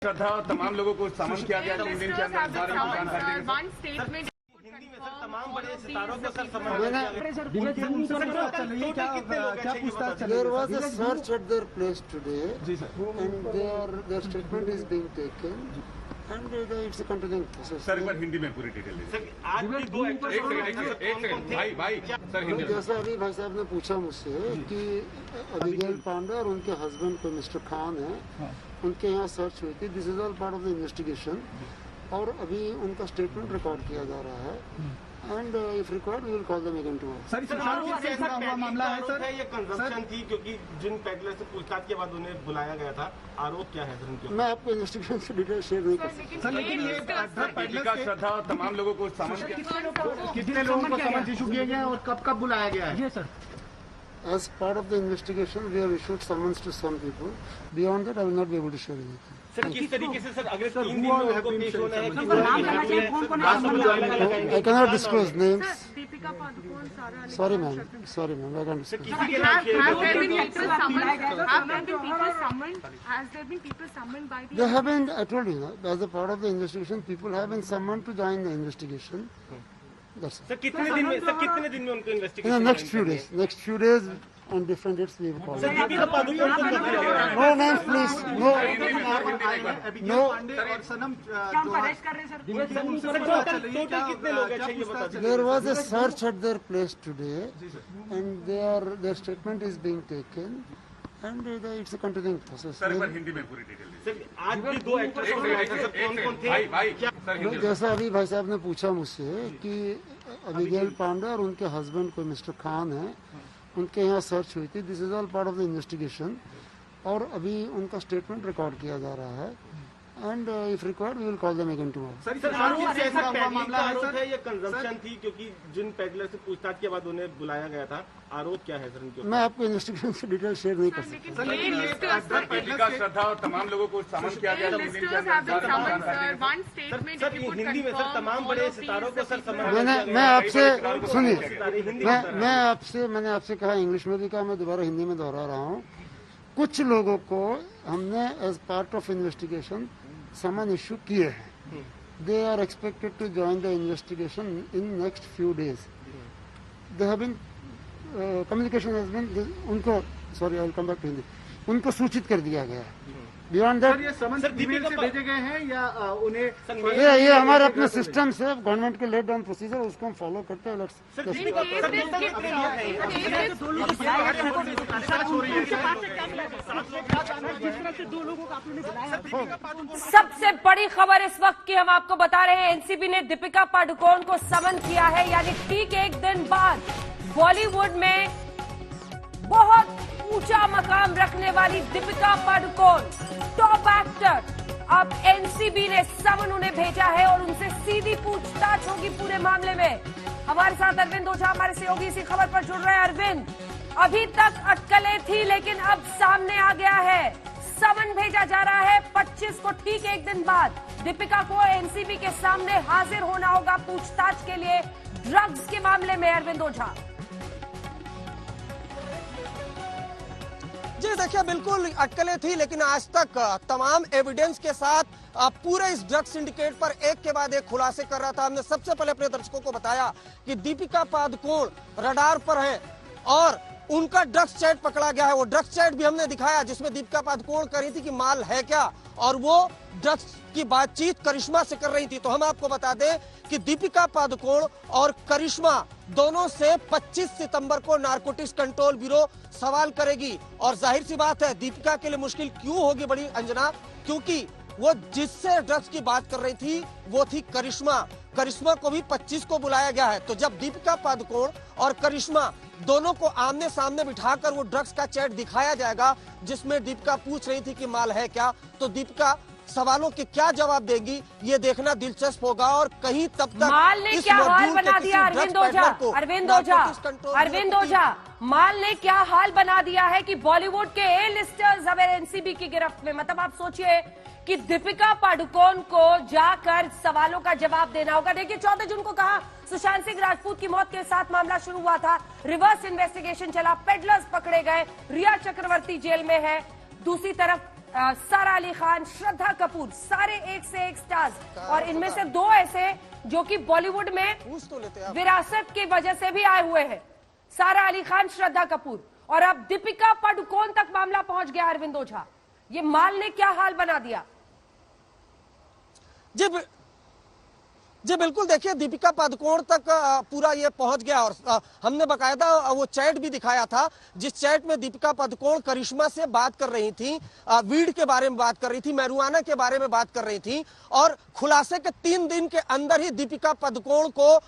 श्रद्धा और तमाम लोगों को समन किया गया इंडियन के अंदर तमाम बड़े सितारों को sir summon There was a search at their place today, and their statement is being taken, and it's a continuing process. Sir एक बार हिंदी में पूरी डिटेल सर आज भी दो एक्टर एक सेकंड भाई सर हिंदी में। जैसा अभी भाई साहब ने पूछा मुझसे कि अबिगेल पांडे और उनके हस्बैंड को मिस्टर खान है, उनके यहाँ सर्च हुई थी। This is all part of the investigation और अभी उनका स्टेटमेंट रिकॉर्ड किया जा रहा है and if required we will call them again tomorrow. Sir मामला है सर, ये कंजम्पशन थी क्योंकि जिन पैडलर से पूछताछ के बाद उन्हें बुलाया गया था। आरोप क्या है सर उनके? मैं आपको इन्वेस्टिगेशन से डिटेल शेयर नहीं कर सकता। सर लेकिन ये दीपिका श्रद्धा और तमाम लोगों को समन कितने लोगों को समन इशू किया गया और कब बुलाया गया है? Sir As part of the investigation, we have issued summons to some people. Beyond that, I will not be able to share anything. Sir किस तरीके से सर अगले 3 दिन में उनको पेश होना है कि I cannot disclose names. Deepika Padukone सारा Sorry, ma'am. I can't disclose. They have been, I told you, as a part of the investigation, people have been summoned to join the investigation. That's it. Sir कितने दिन में उनको In investigation? the next few days, on different dates, we will call them. Deepika Padukone को कब बुलाया गया? No names, please. No. Total कितने लोग हैं ये बता दीजिए। There was a search at their place today, and their statement is being taken, and it's a continuing process. Sir एक बार हिंदी में पूरी डिटेल। सर आज भी दो एक्टर कौन थे? भाई सर हिंदी में। जैसा अभी भाई साहब ने पूछा मुझसे कि अबिगेल पांडे और उनके हस्बैंड को मिस्टर खान है, उनके यहाँ सर्च हुई थी। This is all part of the investigation और अभी उनका स्टेटमेंट रिकॉर्ड किया जा रहा है and if required we will call them again tomorrow. Sir मामला है सर, ये कंजम्पशन थी क्योंकि जिन पैडलर से पूछताछ के बाद उन्हें बुलाया गया था। आरोप क्या है सर उनके? मैं आपको इन्वेस्टिगेशन से डिटेल शेयर नहीं कर सकता। सर लेकिन दीपिका श्रद्धा और तमाम लोगों को समन किया गया इंडियन के अंदर सर हिंदी में सर तमाम बड़े सितारों को सर समन मैं आपसे सुनिए, मैंने आपसे कहा, इंग्लिश में भी कहा, मैं दोबारा हिंदी में दोहरा रहा हूँ। कुछ लोगों को हमने as part of investigation summon issue किए हैं। They are expected to join the investigation in next few days. They have been communication has been उनको, sorry I will come back to Hindi, उनको सूचित कर दिया गया है। बियॉन्ड दैट ये समन ईमेल से भेजे गए हैं या उन्हें ये हमारे अपने सिस्टम से गवर्नमेंट के लेट डाउन प्रोसीजर, उसको हम फॉलो करते हैं। सबसे बड़ी खबर इस वक्त की हम आपको बता रहे हैं, एनसीबी ने दीपिका पादुकोण को समन किया है, यानी ठीक एक दिन बाद बॉलीवुड में बहुत ऊंचा मकाम रखने वाली दीपिका पादुकोण, टॉप एक्टर, अब एनसीबी ने समन उन्हें भेजा है और उनसे सीधी पूछताछ होगी पूरे मामले में। हमारे साथ अरविंद ओझा हमारे सहयोगी इसी खबर पर जुड़ रहे हैं। अरविंद, अभी तक अटकलें थी लेकिन अब सामने आ गया है, समन भेजा जा रहा है 25 को, ठीक एक दिन बाद दीपिका को एनसीबी के सामने हाजिर होना होगा पूछताछ के लिए ड्रग्स के मामले में। अरविंद ओझा जी देखिए, बिल्कुल अटकलें थी लेकिन आज तक तमाम एविडेंस के साथ पूरे इस ड्रग सिंडिकेट पर एक के बाद एक खुलासे कर रहा था। हमने सबसे पहले अपने दर्शकों को बताया कि दीपिका पादुकोण रडार पर है और उनका ड्रग्स चैट पकड़ा गया है। वो ड्रग्स चैट भी हमने दिखाया जिसमें दीपिका पादुकोण कह रही थी कि माल है क्या, और वो ड्रग्स की बातचीत करिश्मा से कर रही थी। तो हम आपको बता दें कि दीपिका पादुकोण और करिश्मा दोनों से 25 सितंबर को नारकोटिक्स कंट्रोल ब्यूरो सवाल करेगी। और जाहिर सी बात है, दीपिका के लिए मुश्किल क्यों होगी बड़ी अंजना, क्योंकि वो जिससे ड्रग्स की बात कर रही थी वो थी करिश्मा को भी 25 को बुलाया गया है। तो जब दीपिका पादुकोण और करिश्मा दोनों को आमने सामने बिठाकर वो ड्रग्स का चैट दिखाया जाएगा जिसमें दीपिका पूछ रही थी कि माल है क्या, तो दीपिका सवालों के क्या जवाब देंगी ये देखना दिलचस्प होगा। और कहीं तब तक माल ने क्या हाल बना दिया अरविंद ओझा, माल ने क्या हाल बना दिया है कि बॉलीवुड के ए लिस्टर्स अब एनसीबी की गिरफ्त में। मतलब आप सोचिए कि दीपिका पादुकोण को जाकर सवालों का जवाब देना होगा। देखिए 14 जून को कहा सुशांत सिंह राजपूत की मौत के साथ मामला शुरू हुआ था, रिवर्स इन्वेस्टिगेशन चला, पेडलर्स पकड़े गए, रिया चक्रवर्ती जेल में है, दूसरी तरफ सारा अली खान, श्रद्धा कपूर, सारे एक से एक स्टार्स, और इनमें से 2 ऐसे जो कि बॉलीवुड में पूछ तो लेते हैं विरासत की वजह से भी आए हुए हैं, सारा अली खान, श्रद्धा कपूर, और अब दीपिका पादुकोण तक मामला पहुंच गया। अरविंद ओझा, ये माल ने क्या हाल बना दिया? जी बिल्कुल, देखिए दीपिका पादुकोण तक पूरा ये पहुंच गया, और हमने बकायदा वो चैट भी दिखाया था, जिस चैट में दीपिका पादुकोण करिश्मा से बात कर रही थी, वीड के बारे में बात कर रही थी, मैरुआना के बारे में बात कर रही थी, और खुलासे के 3 दिन के अंदर ही दीपिका पादुकोण को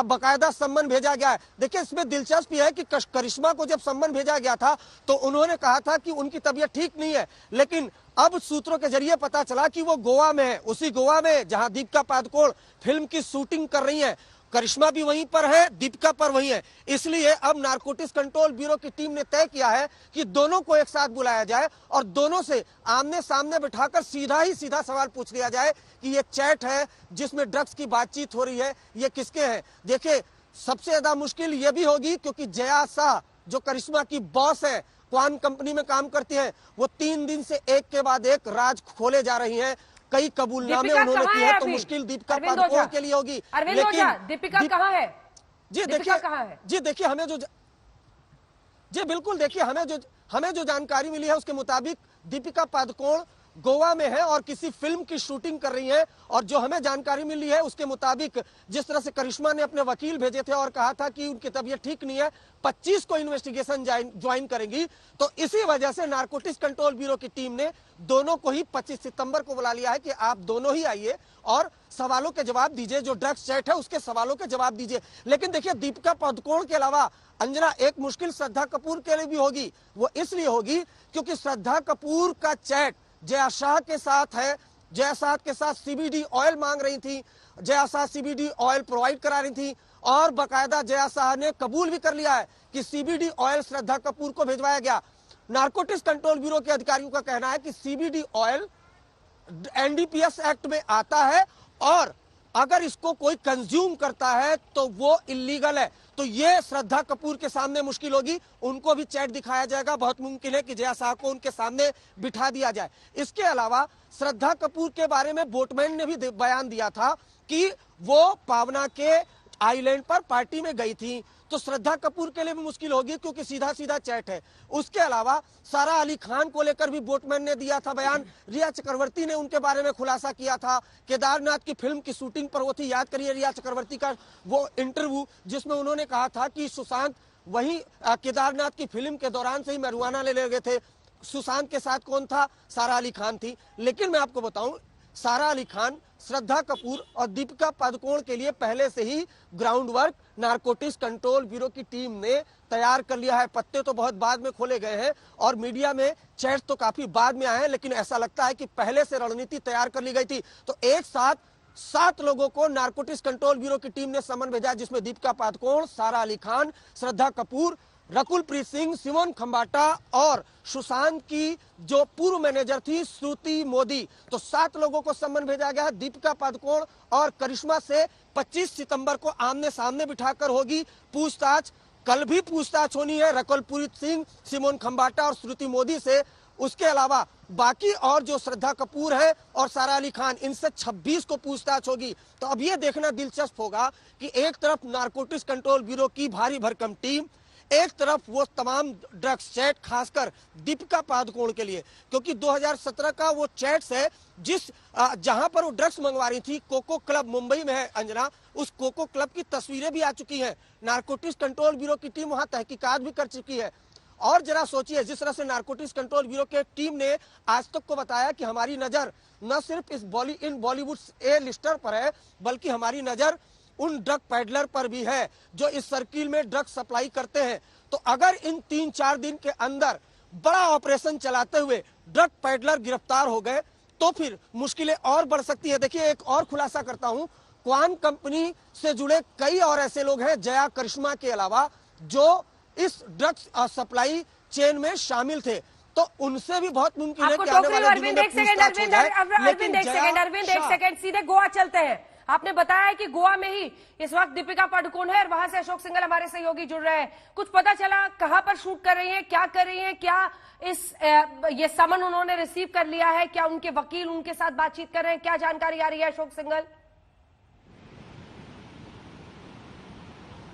बकायदा सम्मन भेजा गया है। देखिए इसमें दिलचस्पी है कि करिश्मा को जब सम्मन भेजा गया था तो उन्होंने कहा था कि उनकी तबीयत ठीक नहीं है, लेकिन अब सूत्रों के जरिए पता चला कि वो गोवा में है, उसी गोवा में जहां दीपिका पादुकोण फिल्म की शूटिंग कर रही है। करिश्मा भी वहीं पर है, दीपिका पर वहीं है, इसलिए अब नारकोटिक्स कंट्रोल ब्यूरो की टीम ने तय किया है कि दोनों को एक साथ बुलाया जाए और दोनों से आमने सामने बिठाकर सीधा सवाल पूछ लिया जाए कि ये चैट है जिसमें ड्रग्स की बातचीत हो रही है, ये किसके है। देखिए सबसे ज्यादा मुश्किल ये भी होगी क्योंकि जया शाह जो करिश्मा की बॉस है, क्वान कंपनी में काम करती है, वो 3 दिन से एक के बाद एक राज खोले जा रही है। कई कबूलनामे उन्होंने किए हैं, तो मुश्किल दीपिका पादुकोण के लिए होगी। लेकिन दीपिका कहाँ है? जी देखिए हमें जो जी बिल्कुल देखिए हमें जो जानकारी मिली है उसके मुताबिक दीपिका पादुकोण गोवा में है और किसी फिल्म की शूटिंग कर रही है, और जो हमें जानकारी मिली है उसके मुताबिक जिस तरह से करिश्मा ने अपने वकील भेजे थे और कहा था कि उनकी तबीयत ठीक नहीं है, 25 को इन्वेस्टिगेशन ज्वाइन करेंगी, तो इसी वजह से नारकोटिक्स कंट्रोल ब्यूरो की टीम ने दोनों को ही 25 सितंबर को बुला लिया है कि आप दोनों ही आइए और सवालों के जवाब दीजिए, जो ड्रग्स चैट है उसके सवालों के जवाब दीजिए। लेकिन देखिए दीपिका पादुकोण के अलावा अंजना एक मुश्किल श्रद्धा कपूर के लिए भी होगी। वो इसलिए होगी क्योंकि श्रद्धा कपूर का चैट जया शाह के साथ है, जया शाह के साथ सीबीडी ऑयल मांग रही थी, Jaya Shah CBD oil provide करा रही थी, और बकायदा जया शाह ने कबूल भी कर लिया है कि सीबीडी ऑयल श्रद्धा कपूर को भिजवाया गया। नारकोटिक्स कंट्रोल ब्यूरो के अधिकारियों का कहना है कि सीबीडी ऑयल एनडीपीएस एक्ट में आता है और अगर इसको कोई कंज्यूम करता है तो वो इलीगल है। तो ये श्रद्धा कपूर के सामने मुश्किल होगी, उनको भी चैट दिखाया जाएगा, बहुत मुमकिन है कि जया शाह को उनके सामने बिठा दिया जाए। इसके अलावा श्रद्धा कपूर के बारे में बोटमैन ने भी बयान दिया था कि वो पावना के आइलैंड पर पार्टी में गई थी, तो श्रद्धा कपूर के लिए भी मुश्किल होगी क्योंकि सीधा चैट है। उसके अलावा सारा अली खान को लेकर भी बोटमैन ने दिया था बयान, रिया चक्रवर्ती ने उनके बारे में खुलासा किया था, केदारनाथ की फिल्म की शूटिंग पर वो थी, याद करिए रिया चक्रवर्ती का वो इंटरव्यू जिसमें उन्होंने कहा था कि सुशांत वही केदारनाथ की फिल्म के दौरान से ही मैरुआना ले गए थे। सुशांत के साथ कौन था? सारा अली खान थी। लेकिन मैं आपको बताऊं, सारा अली खान, श्रद्धा कपूर और दीपिका पादुकोण के लिए पहले से ही ground work narcotics control bureau की टीम ने तैयार कर लिया है। पत्ते तो बहुत बाद में खोले गए हैं और मीडिया में चैट तो काफी बाद में आए हैं, लेकिन ऐसा लगता है कि पहले से रणनीति तैयार कर ली गई थी। तो एक साथ 7 लोगों को नारकोटिक्स कंट्रोल ब्यूरो की टीम ने समन भेजा, जिसमें दीपिका पादुकोण, सारा अली खान, श्रद्धा कपूर, रकुलप्रीत सिंह, सिमोन खंबाटा और सुशांत की जो पूर्व मैनेजर थी श्रुति मोदी। तो 7 लोगों को सम्मन भेजा गया है। दीपिका पादुकोण और करिश्मा से 25 सितंबर को आमने सामने बिठाकर होगी पूछताछ। कल भी पूछताछ होनी है रकुलप्रीत सिंह, सिमोन खंबाटा और श्रुति मोदी से। उसके अलावा बाकी और जो श्रद्धा कपूर है और सारा अली खान, इनसे 26 को पूछताछ होगी। तो अब ये देखना दिलचस्प होगा कि एक तरफ नारकोटिक्स कंट्रोल ब्यूरो की भारी भरकम टीम, एक तरफ वो तमाम ड्रग्स चैट, खासकर दीपिका पादुकोण के लिए, क्योंकि 2017 का वो चैट्स है जहां पर वो ड्रग्स मंगवा रही थी। कोको क्लब मुंबई में है अंजना, उस कोको क्लब की तस्वीरें भी आ चुकी हैं। नारकोटिक्स कंट्रोल ब्यूरो की टीम वहां तहकीकात भी कर चुकी है। और जरा सोचिए, जिस तरह से नारकोटिक्स कंट्रोल ब्यूरो के टीम ने आज तक को बताया कि हमारी नजर न सिर्फ इन बॉलीवुड ए लिस्टर पर है, बल्कि हमारी नजर उन ड्रग पैडलर पर भी है जो इस सर्किल में ड्रग सप्लाई करते हैं। तो अगर इन 3-4 दिन के अंदर बड़ा ऑपरेशन चलाते हुए ड्रग पैडलर गिरफ्तार हो गए तो फिर मुश्किलें और बढ़ सकती है। देखिए एक और खुलासा करता हूं, क्वान कंपनी से जुड़े कई और ऐसे लोग हैं जया करिश्मा के अलावा जो इस ड्रग्स सप्लाई चेन में शामिल थे। तो उनसे भी बहुत मुमकिन है कि आने वाले दिनों में पूछताछ हो जाए। अरविंद एक सेकंड सीधे गोवा चलते हैं। आपने बताया है कि गोवा में ही इस वक्त दीपिका पादुकोण है और वहां से अशोक सिंघल हमारे सहयोगी जुड़ रहे हैं। कुछ पता चला कहां पर शूट कर रही हैं, क्या कर रही हैं, क्या ये समन उन्होंने रिसीव कर लिया है, क्या उनके वकील उनके साथ बातचीत कर रहे हैं, क्या जानकारी आ रही है अशोक सिंघल?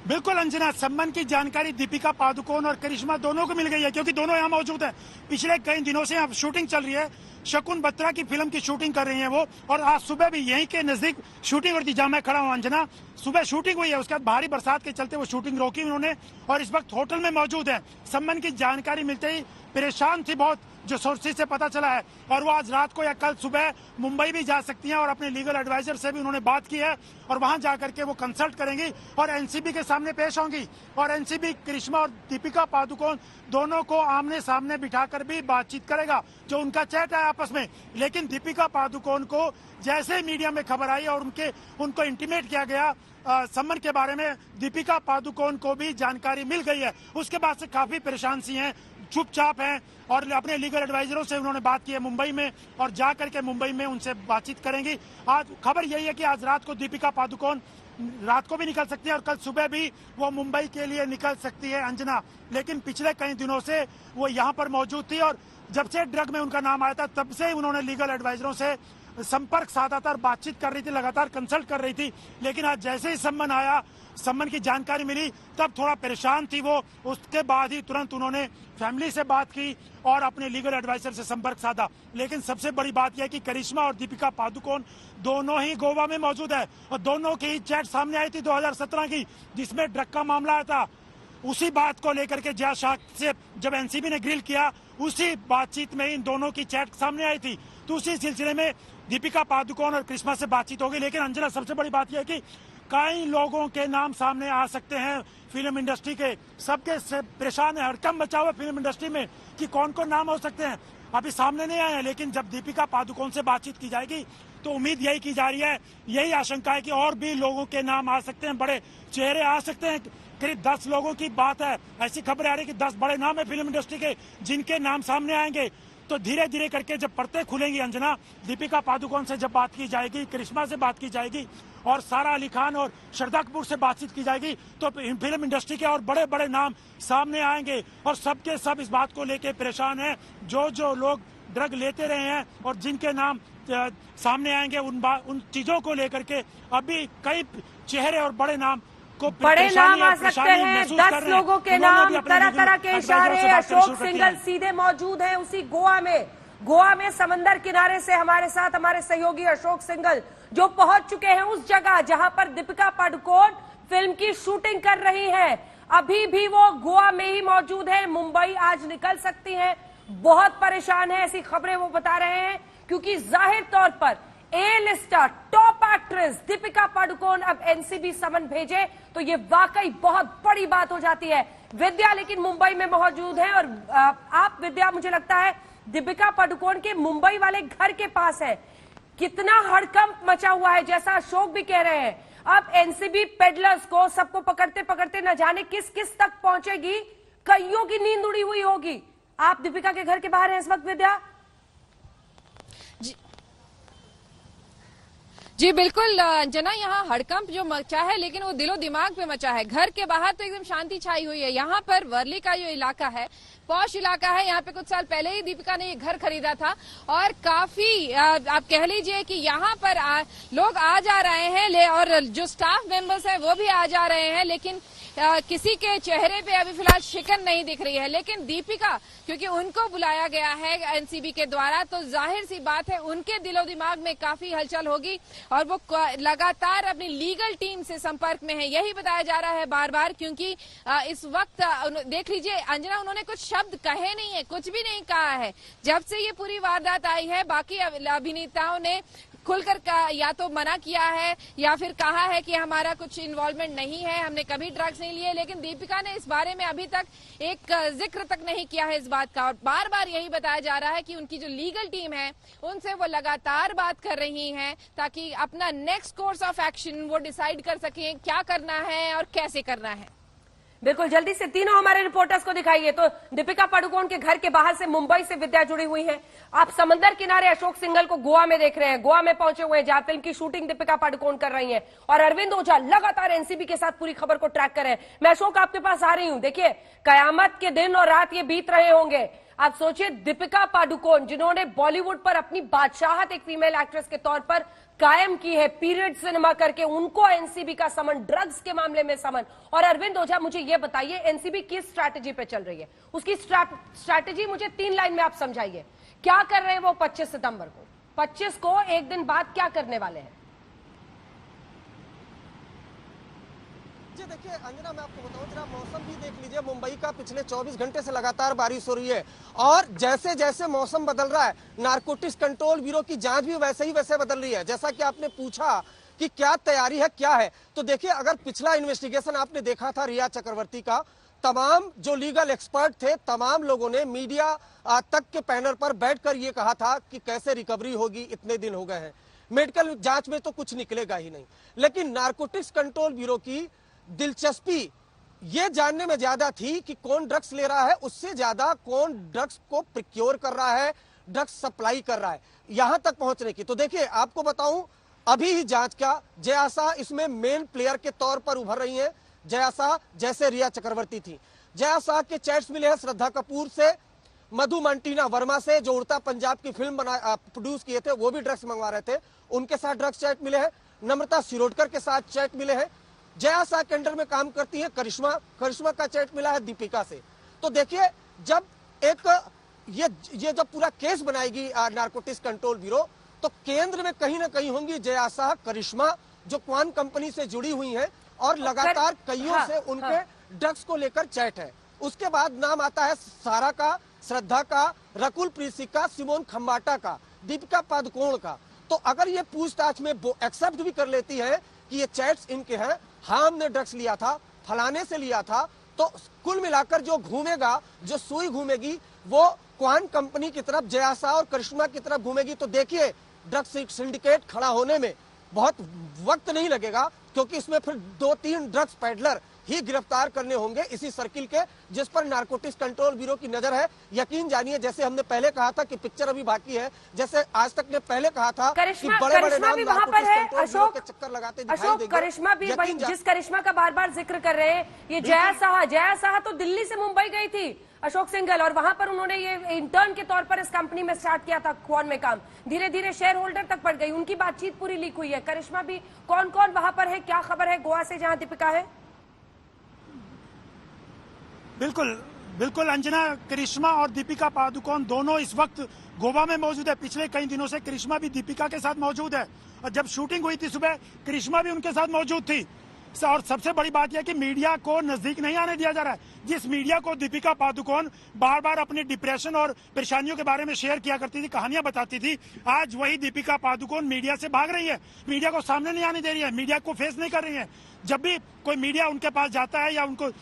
बिल्कुल अंजना, सम्मन की जानकारी दीपिका पादुकोण और करिश्मा दोनों को मिल गई है, क्योंकि दोनों यहाँ मौजूद हैं। पिछले कई दिनों से यहाँ शूटिंग चल रही है, शकुन बत्रा की फिल्म की शूटिंग कर रही हैं वो, और आज सुबह भी यहीं के नजदीक शूटिंग और जहां मैं खड़ा हूं अंजना, सुबह शूटिंग हुई है, उसके बाद भारी बरसात के चलते वो शूटिंग रोकी उन्होंने और इस वक्त होटल में मौजूद है। सम्मन की जानकारी मिलते ही परेशान थी बहुत, जो सोर्सेज से पता चला है, और वो आज रात को या कल सुबह मुंबई भी जा सकती हैं और अपने लीगल एडवाइजर से भी उन्होंने बात की है और वहां जाकर के वो कंसल्ट करेंगी और एनसीबी के सामने पेश होंगी। और एनसीबी करिश्मा और दीपिका पादुकोण दोनों को आमने सामने बिठाकर भी बातचीत करेगा, जो उनका चैट है आपस में। लेकिन दीपिका पादुकोण को जैसे मीडिया में खबर आई और उनको इंटीमेट किया गया सम्मन के बारे में, दीपिका पादुकोण को भी जानकारी मिल गई है। उसके बाद से काफी परेशान सी हैं, चुपचाप हैं और अपने लीगल एडवाइजरों से उन्होंने बात की है मुंबई में और जा करके मुंबई में उनसे बातचीत करेंगी। आज खबर यही है कि आज रात को दीपिका पादुकोण रात को भी निकल सकती है और कल सुबह भी वो मुंबई के लिए निकल सकती है अंजना। लेकिन पिछले कई दिनों से वो यहाँ पर मौजूद थी और जब से ड्रग में उनका नाम आया था तब से उन्होंने लीगल एडवाइजरों से संपर्क साधा था, बातचीत कर रही थी, लगातार कंसल्ट कर रही थी। लेकिन आज जैसे ही सम्मन आया, सम्मन की जानकारी मिली, तब थोड़ा परेशान थी वो। उसके बाद ही तुरंत उन्होंने फैमिली से बात की और अपने लीगल एडवाइजर से संपर्क साधा। लेकिन सबसे बड़ी बात यह है कि करिश्मा और दीपिका पादुकोण दोनों ही गोवा में मौजूद है और दोनों की चैट सामने आई थी 2017 की, जिसमें ड्रग का मामला आया था। उसी बात को लेकर के जया शाह से जब एनसीबी ने ग्रिल किया, उसी बातचीत में इन दोनों की चैट सामने आई थी। तो उसी सिलसिले में दीपिका पादुकोण और करिश्मा से बातचीत होगी। लेकिन अंजना, सबसे बड़ी बात यह है कि कई लोगों के नाम सामने आ सकते हैं फिल्म इंडस्ट्री के, सबके से परेशान है, हड़कंप मचा हुआ फिल्म इंडस्ट्री में कि कौन कौन नाम हो सकते हैं। अभी सामने नहीं आए हैं, लेकिन जब दीपिका पादुकोण से बातचीत की जाएगी तो उम्मीद यही की जा रही है, यही आशंका है कि और भी लोगों के नाम आ सकते हैं, बड़े चेहरे आ सकते हैं। करीब 10 लोगों की बात है, ऐसी खबर आ रही है कि 10 बड़े नाम है फिल्म इंडस्ट्री के जिनके नाम सामने आएंगे। तो धीरे धीरे करके जब परतें खुलेंगी अंजना, दीपिका पादुकोण से जब बात की जाएगी, करिश्मा से बात की जाएगी और सारा अली खान और श्रद्धा कपूर से बातचीत की जाएगी, तो फिल्म इंडस्ट्री के और बड़े बड़े नाम सामने आएंगे और सबके सब इस बात को लेके परेशान हैं। जो लोग ड्रग लेते रहे हैं और जिनके नाम सामने आएंगे, उन चीजों को लेकर के अभी कई चेहरे और बड़े नाम बड़े नाम आ सकते हैं। 10 लोगों के नाम, तरह तरह के इशारे। अशोक सिंघल सीधे मौजूद हैं उसी गोवा में समंदर किनारे से हमारे साथ हमारे सहयोगी अशोक सिंघल, जो पहुंच चुके हैं उस जगह जहां पर दीपिका पादुकोण फिल्म की शूटिंग कर रही हैं। अभी भी वो गोवा में ही मौजूद है, मुंबई आज निकल सकती हैं। बहुत परेशान है, ऐसी खबरें वो बता रहे हैं, क्योंकि जाहिर तौर पर A lister top actress Deepika Padukone अब एनसीबी समन भेजे तो ये वाकई बहुत बड़ी बात हो जाती है। विद्या लेकिन मुंबई में मौजूद है और आप विद्या, मुझे लगता है दीपिका पादुकोण के मुंबई वाले घर के पास है। कितना हड़कंप मचा हुआ है, जैसा अशोक भी कह रहे हैं। अब एनसीबी पेडलर्स को सबको पकड़ते पकड़ते न जाने किस किस तक पहुंचेगी, कईयों की नींद उड़ी हुई होगी। आप दीपिका के घर के बाहर हैं इस वक्त विद्या? जी बिल्कुल अंजना, यहाँ हड़कंप जो मचा है लेकिन वो दिलो दिमाग पे मचा है। घर के बाहर तो एकदम शांति छाई हुई है। यहाँ पर वर्ली का जो इलाका है, पॉश इलाका है, यहाँ पे कुछ साल पहले ही दीपिका ने ये घर खरीदा था और काफी आप कह लीजिए कि यहाँ पर लोग आ जा रहे हैं और जो स्टाफ मेंबर्स हैं वो भी आ जा रहे हैं, लेकिन किसी के चेहरे पे अभी फिलहाल शिकन नहीं दिख रही है। लेकिन दीपिका, क्योंकि उनको बुलाया गया है एनसीबी के द्वारा, तो जाहिर सी बात है उनके दिलो दिमाग में काफी हलचल होगी और वो लगातार अपनी लीगल टीम से संपर्क में है। यही बताया जा रहा है बार बार, क्योंकि इस वक्त देख लीजिए अंजना, उन्होंने कुछ शब्द कहे नहीं है, कुछ भी नहीं कहा है। जब से ये पूरी वारदात आई है, बाकी अभिनेताओं ने खुलकर या तो मना किया है या फिर कहा है कि हमारा कुछ इन्वॉल्वमेंट नहीं है, हमने कभी ड्रग्स नहीं लिए। लेकिन दीपिका ने इस बारे में अभी तक एक जिक्र तक नहीं किया है इस बात का और बार बार यही बताया जा रहा है कि उनकी जो लीगल टीम है उनसे वो लगातार बात कर रही हैं ताकि अपना नेक्स्ट कोर्स ऑफ एक्शन वो डिसाइड कर सकें क्या करना है और कैसे करना है। बिल्कुल, जल्दी से तीनों हमारे रिपोर्टर्स को दिखाइए। तो दीपिका पादुकोण के घर के बाहर से मुंबई से विद्या जुड़ी हुई हैं। आप समंदर किनारे अशोक सिंघल को गोवा में देख रहे हैं, गोवा में पहुंचे हुए हैं जहां फिल्म की शूटिंग दीपिका पादुकोण कर रही हैं। और अरविंद ओझा लगातार एनसीबी के साथ पूरी खबर को ट्रैक कर रहे हैं। मैं अशोक आपके पास आ रही हूं। देखिए, कयामत के दिन और रात ये बीत रहे होंगे। आप सोचिए, दीपिका पादुकोण जिन्होंने बॉलीवुड पर अपनी बादशाहत एक फीमेल एक्ट्रेस के तौर पर कायम की है, पीरियड सिनेमा करके, उनको एनसीबी का समन, ड्रग्स के मामले में समन। और अरविंद ओझा, मुझे यह बताइए, एनसीबी किस स्ट्रैटेजी पे चल रही है? उसकी स्ट्रैटेजी मुझे 3 लाइन में आप समझाइए। क्या कर रहे हैं वो 25 सितंबर को? 25 को एक दिन बाद क्या करने वाले हैं? जी देखिए अंजना, मैं आपको बताऊं, जरा मौसम भी देख लीजिए। मुंबई का पिछले 24 घंटे से लगातार बारिश हो रही है और जैसे जैसे मौसम बदल रहा है, नारकोटिक्स कंट्रोल ब्यूरो की जांच भी वैसे बदल रही है। जैसा कि आपने पूछा कि क्या तैयारी है, क्या है, तो देखिए, अगर पिछला इन्वेस्टिगेशन आपने देखा था रिया चक्रवर्ती का, तमाम जो लीगल एक्सपर्ट थे, तमाम लोगों ने मीडिया तक के पैनल पर बैठकर ये कहा था कि कैसे रिकवरी होगी, इतने दिन हो गए हैं, मेडिकल जांच में तो कुछ निकलेगा ही नहीं। लेकिन नारकोटिक्स कंट्रोल ब्यूरो की दिलचस्पी ये जानने में ज्यादा थी कि कौन ड्रग्स ले रहा है, उससे ज्यादा कौन ड्रग्स को प्रिक्योर कर रहा है, ड्रग्स सप्लाई कर रहा है, यहां तक पहुंचने की। तो देखिए, आपको बताऊं, अभी ही जांच का जया शाह इसमें मेन प्लेयर के तौर पर उभर रही हैं। जया शाह जैसे रिया चक्रवर्ती थी, जया शाह के चैट्स मिले हैं श्रद्धा कपूर से, मधु मंटीना वर्मा से, जो उड़ता पंजाब की फिल्म प्रोड्यूस किए थे, वो भी ड्रग्स मंगवा रहे थे, उनके साथ ड्रग्स चैट मिले हैं। नम्रता शिरोडकर के साथ चैट मिले हैं। जया शाह के अंडर में काम करती है करिश्मा का चैट मिला है दीपिका से। तो देखिए, जब एक ये जब पूरा केस बनाएगी नारकोटिक्स कंट्रोल ब्यूरो, तो केंद्र में कहीं ना कहीं होंगी जया शाह, करिश्मा, जो क्वान कंपनी से जुड़ी हुई हैं और लगातार कईयों से उनके ड्रग्स को लेकर चैट है। उसके बाद नाम आता है सारा का, श्रद्धा का, रकुल प्रीत सिंह का, सिमोन खंबाटा का, दीपिका पादुकोण का। तो अगर ये पूछताछ में एक्सेप्ट भी कर लेती है कि ये चैट्स इनके हैं, हाँ हमने ड्रग्स लिया था, फलाने से लिया था, तो कुल मिलाकर जो घूमेगा, जो सुई घूमेगी, वो क्वान कंपनी की तरफ, जया शाह और करिश्मा की तरफ घूमेगी। तो देखिए, ड्रग्स सिंडिकेट खड़ा होने में बहुत वक्त नहीं लगेगा, क्योंकि इसमें फिर 2-3 ड्रग्स पेडलर ही गिरफ्तार करने होंगे इसी सर्किल के, जिस पर नारकोटिक्स कंट्रोल ब्यूरो की नजर है। यकीन जानिए, जैसे हमने पहले कहा था कि पिक्चर अभी बाकी है, जैसे आज तक ने पहले कहा था कि बड़े-बड़े नाम नारकोटिक्स कंट्रोल ब्यूरो के चक्कर लगाते दिखाई देंगे। करिश्मा भी, जिस करिश्मा का बार-बार जिक्र कर रहे हैं, ये जया शाह तो दिल्ली से मुंबई गई थी अशोक सिंघल, और वहां पर उन्होंने ये इंटर्न के तौर पर इस कंपनी में स्टार्ट किया था, क्वान में काम, धीरे धीरे शेयर होल्डर तक बढ़ गई, उनकी बातचीत पूरी लीक हुई है। करिश्मा भी, कौन कौन वहां पर है, क्या खबर है गोवा से जहां दीपिका है? बिल्कुल अंजना, करिश्मा और दीपिका पादुकोण दोनों इस वक्त गोवा में मौजूद है। पिछले कई दिनों से करिश्मा भी दीपिका के साथ मौजूद है, और जब शूटिंग हुई थी सुबह, करिश्मा भी उनके साथ मौजूद थी। और सबसे बड़ी बात यह कि मीडिया को नजदीक नहीं आने दिया जा रहा है। जिस मीडिया को दीपिका पादुकोण बार बार अपने डिप्रेशन और परेशानियों के बारे में शेयर किया करती थी, कहानियां बताती थी, आज वही दीपिका पादुकोण मीडिया से भाग रही है, मीडिया को सामने नहीं आने दे रही है, मीडिया को फेस नहीं कर रही है। जब भी कोई मीडिया उनके पास जाता है या उनको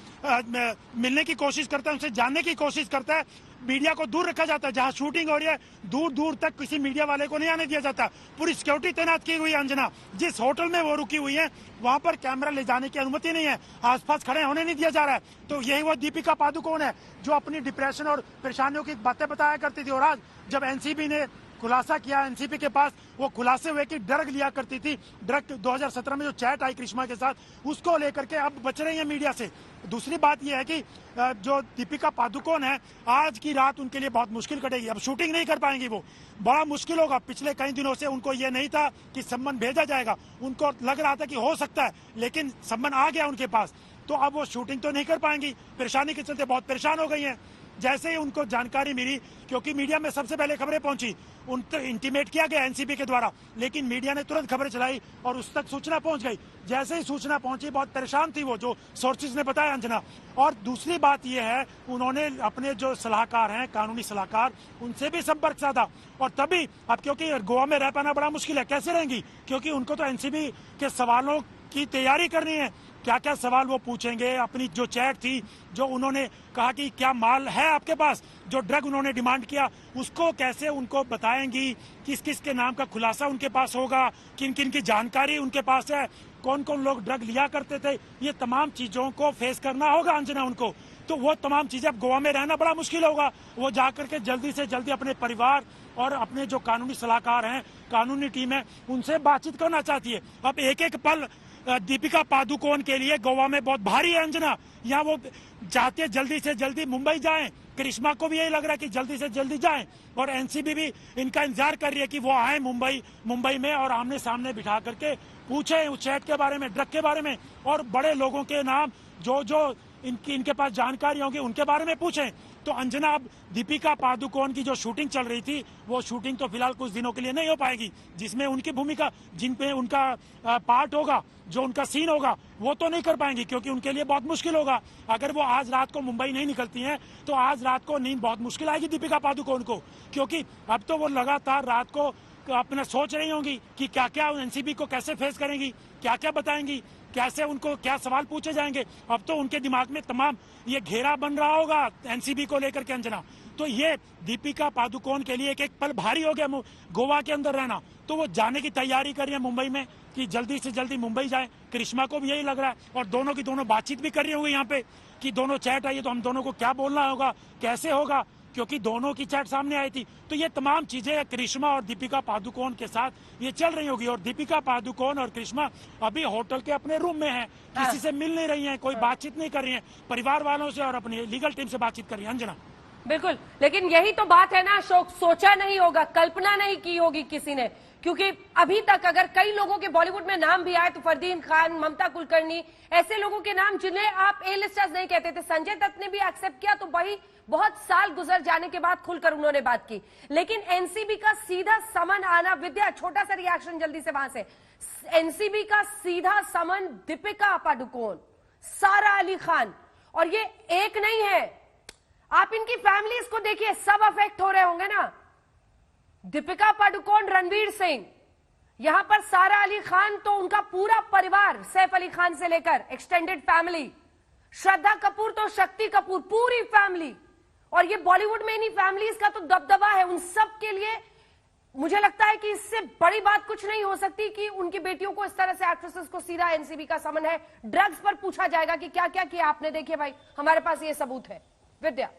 मिलने की कोशिश करता है, उनसे जानने की कोशिश करता है, मीडिया को दूर रखा जाता है। जहां शूटिंग हो रही है, दूर दूर तक किसी मीडिया वाले को नहीं आने दिया जाता। पूरी सिक्योरिटी तैनात की हुई है अंजना। जिस होटल में वो रुकी हुई है, वहां पर कैमरा ले जाने की अनुमति नहीं है, आसपास खड़े होने नहीं दिया जा रहा है। तो यही वो दीपिका पादुकोण है जो अपनी डिप्रेशन और परेशानियों की बातें बताया करती थी। और आज जब एनसीबी ने खुलासा किया, एनसीबी के पास वो खुलासे हुए कि ड्रग लिया करती थी, ड्रग 2017 में जो चैट आई करिश्मा के साथ, उसको लेकर के अब बच रही है मीडिया से। दूसरी बात यह है कि जो दीपिका पादुकोण है, आज की रात उनके लिए बहुत मुश्किल कटेगी। अब शूटिंग नहीं कर पाएंगी, वो बड़ा मुश्किल होगा। पिछले कई दिनों से उनको ये नहीं था कि सम्मन भेजा जाएगा, उनको लग रहा था कि हो सकता है, लेकिन सम्मन आ गया उनके पास, तो अब वो शूटिंग तो नहीं कर पाएंगी। परेशानी के चलते बहुत परेशान हो गई हैं। जैसे ही उनको जानकारी मिली, क्योंकि मीडिया में सबसे पहले खबरें पहुंची, उन तक इंटीमेट किया गया एनसीबी के द्वारा, लेकिन मीडिया ने तुरंत खबरें चलाई और उस तक सूचना पहुंच गई। जैसे ही सूचना पहुंची, बहुत परेशान थी वो, जो सोर्सेज ने बताया अंजना। और दूसरी बात यह है, उन्होंने अपने जो सलाहकार हैं, कानूनी सलाहकार, उनसे भी संपर्क साधा। और तभी अब, क्योंकि गोवा में रह पाना बड़ा मुश्किल है, कैसे रहेंगी, क्योंकि उनको तो एनसीबी के सवालों की तैयारी करनी है। क्या क्या सवाल वो पूछेंगे, अपनी जो चैट थी, जो उन्होंने कहा कि क्या माल है आपके पास, जो ड्रग उन्होंने डिमांड किया, उसको कैसे उनको बताएंगी, किस किस के नाम का खुलासा उनके पास होगा, किन किन की जानकारी उनके पास है, कौन कौन लोग ड्रग लिया करते थे, ये तमाम चीजों को फेस करना होगा अंजना उनको। तो वो तमाम चीजें, अब गोवा में रहना बड़ा मुश्किल होगा, वो जाकर के जल्दी से जल्दी अपने परिवार और अपने जो कानूनी सलाहकार हैं, कानूनी टीम है, उनसे बातचीत करना चाहती है। अब एक एक पल दीपिका पादुकोण के लिए गोवा में बहुत भारी है अंजना। यहाँ वो चाहते हैं जल्दी से जल्दी मुंबई जाएं, करिश्मा को भी यही लग रहा है कि जल्दी से जल्दी जाएं, और एनसीबी भी इनका इंतजार कर रही है कि वो आए मुंबई में और आमने सामने बिठा करके पूछे उस चैट के बारे में, ड्रग के बारे में, और बड़े लोगों के नाम जो इनके पास जानकारी होगी उनके बारे में पूछें। तो अंजना, अब दीपिका पादुकोण की जो शूटिंग चल रही थी, वो शूटिंग तो फिलहाल कुछ दिनों के लिए नहीं हो पाएगी, जिसमें उनकी भूमिका, जिनपे उनका पार्ट होगा, जो उनका सीन होगा, वो तो नहीं कर पाएंगी, क्योंकि उनके लिए बहुत मुश्किल होगा। अगर वो आज रात को मुंबई नहीं निकलती हैं तो आज रात को नींद बहुत मुश्किल आएगी दीपिका पादुकोण को, क्योंकि अब तो वो लगातार रात को अपना सोच रही होंगी कि क्या क्या एनसीबी को कैसे फेस करेंगी, क्या क्या बताएंगी, कैसे उनको क्या सवाल पूछे जाएंगे। अब तो उनके दिमाग में तमाम ये घेरा बन रहा होगा एनसीबी को लेकर के अंजना। तो ये दीपिका पादुकोण के लिए एक एक पल भारी हो गया गोवा के अंदर रहना। तो वो जाने की तैयारी कर रही है मुंबई में कि जल्दी से जल्दी मुंबई जाए। करिश्मा को भी यही लग रहा है, और दोनों की दोनों बातचीत भी कर रही होंगी यहाँ पे कि दोनों चैट आई है तो हम दोनों को क्या बोलना होगा, कैसे होगा, क्योंकि दोनों की चैट सामने आई थी। तो ये तमाम चीजें करिश्मा और दीपिका पादुकोण के साथ ये चल रही होगी। और दीपिका पादुकोण और करिश्मा अभी होटल के अपने रूम में हैं, किसी से मिल नहीं रही हैं, कोई बातचीत नहीं कर रही हैं, परिवार वालों से और अपनी लीगल टीम से बातचीत कर रही है अंजना। बिल्कुल, लेकिन यही तो बात है ना अशोक, सोचा नहीं होगा, कल्पना नहीं की होगी किसी ने, क्योंकि अभी तक अगर कई लोगों के बॉलीवुड में नाम भी आए तो फरदीन खान, ममता कुलकर्णी, ऐसे लोगों के नाम जिन्हें आप ए लिस्टर्स नहीं कहते थे। संजय दत्त ने भी एक्सेप्ट किया, तो वही बहुत साल गुजर जाने के बाद खुलकर उन्होंने बात की। लेकिन एनसीबी का सीधा समन आना, विद्या छोटा सा रिएक्शन जल्दी से वहां से, एनसीबी का सीधा समन दीपिका पादुकोण, सारा अली खान, और ये एक नहीं है, आप इनकी फैमिलीज को देखिए, सब अफेक्ट हो रहे होंगे ना। दीपिका पादुकोण, रणवीर सिंह, यहां पर सारा अली खान, तो उनका पूरा परिवार, सैफ अली खान से लेकर एक्सटेंडेड फैमिली, श्रद्धा कपूर तो शक्ति कपूर, पूरी फैमिली। और ये बॉलीवुड में इन्हीं फैमिलीज का तो दबदबा है। उन सब के लिए मुझे लगता है कि इससे बड़ी बात कुछ नहीं हो सकती कि उनकी बेटियों को इस तरह से, एक्ट्रेसेस को सीधा एनसीबी का समन है। ड्रग्स पर पूछा जाएगा कि क्या क्या किया आपने, देखिए भाई हमारे पास ये सबूत है। विद्या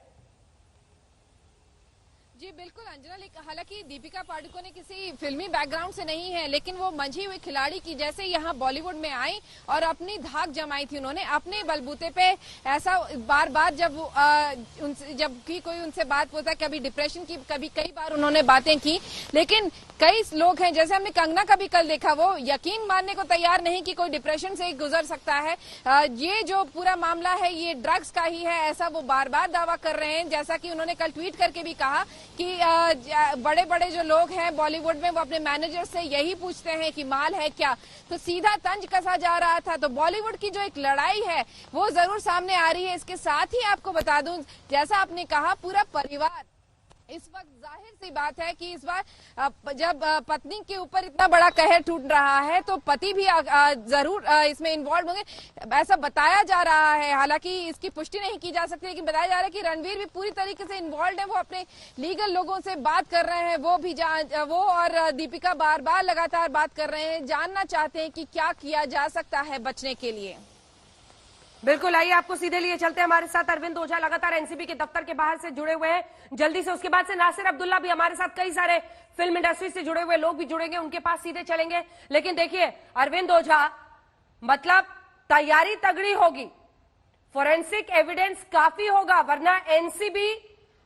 जी बिल्कुल अंजना, हालांकि दीपिका पादुकोण ने किसी फिल्मी बैकग्राउंड से नहीं है, लेकिन वो मंझी हुई खिलाड़ी की जैसे यहाँ बॉलीवुड में आई और अपनी धाक जमाई थी उन्होंने अपने बलबूते पे। ऐसा बार बार जब कोई उनसे बात पूछा, कभी डिप्रेशन की, कभी कई बार उन्होंने बातें की, लेकिन कई लोग हैं, जैसे हमने कंगना का भी कल देखा, वो यकीन मानने को तैयार नहीं कि कोई डिप्रेशन से गुजर सकता है। ये जो पूरा मामला है ये ड्रग्स का ही है, ऐसा वो बार बार दावा कर रहे हैं। जैसा कि उन्होंने कल ट्वीट करके भी कहा कि बड़े बड़े जो लोग हैं बॉलीवुड में, वो अपने मैनेजर से यही पूछते हैं कि माल है क्या। तो सीधा तंज कसा जा रहा था। तो बॉलीवुड की जो एक लड़ाई है वो जरूर सामने आ रही है। इसके साथ ही आपको बता दूं, जैसा आपने कहा, पूरा परिवार इस वक्त, जाहिर सी बात है कि इस बार जब पत्नी के ऊपर इतना बड़ा कहर टूट रहा है तो पति भी जरूर इसमें इन्वॉल्व होंगे, ऐसा बताया जा रहा है। हालांकि इसकी पुष्टि नहीं की जा सकती, लेकिन बताया जा रहा है कि रणवीर भी पूरी तरीके से इन्वॉल्व है। वो अपने लीगल लोगों से बात कर रहे हैं, वो और दीपिका बार बार लगातार बात कर रहे हैं, जानना चाहते हैं कि क्या किया जा सकता है बचने के लिए। बिल्कुल, आइए आपको सीधे लिए चलते हैं। हमारे साथ अरविंद ओझा लगातार एनसीबी के दफ्तर के बाहर से जुड़े हुए हैं जल्दी से। उसके बाद से नासिर अब्दुल्ला भी हमारे साथ, कई सारे फिल्म इंडस्ट्री से जुड़े हुए लोग भी जुड़ेंगे, उनके पास सीधे चलेंगे। लेकिन देखिए अरविंद ओझा, मतलब तैयारी तगड़ी होगी, फोरेंसिक एविडेंस काफी होगा, वरना एनसीबी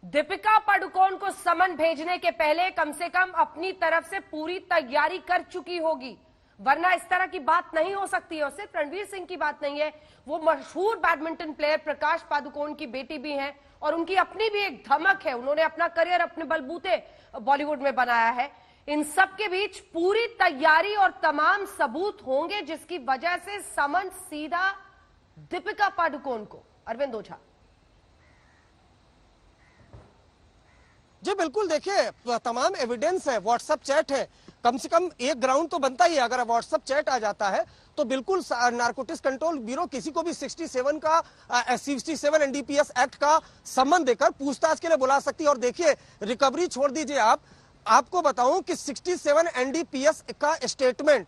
दीपिका पादुकोण को समन भेजने के पहले कम से कम अपनी तरफ से पूरी तैयारी कर चुकी होगी, वरना इस तरह की बात नहीं हो सकती है। और सिर्फ रणवीर सिंह की बात नहीं है, वो मशहूर बैडमिंटन प्लेयर प्रकाश पादुकोण की बेटी भी हैं और उनकी अपनी भी एक धमक है, उन्होंने अपना करियर अपने बलबूते बॉलीवुड में बनाया है। इन सब के बीच पूरी तैयारी और तमाम सबूत होंगे जिसकी वजह से समन सीधा दीपिका पादुकोण को। अरविंद ओझा जी बिल्कुल, देखिए तमाम एविडेंस है, व्हाट्सएप चैट है, कम से कम एक ग्राउंड तो बनता ही है। अगर व्हाट्सएप चैट आ जाता है तो बिल्कुल नारकोटिक्स कंट्रोल ब्यूरो किसी को भी 67 एनडीपीएस एक्ट का संबंध देकर पूछताछ के लिए बुला सकती है। और देखिए रिकवरी छोड़ दीजिए, आपको बताऊं कि 67 एनडीपीएस का स्टेटमेंट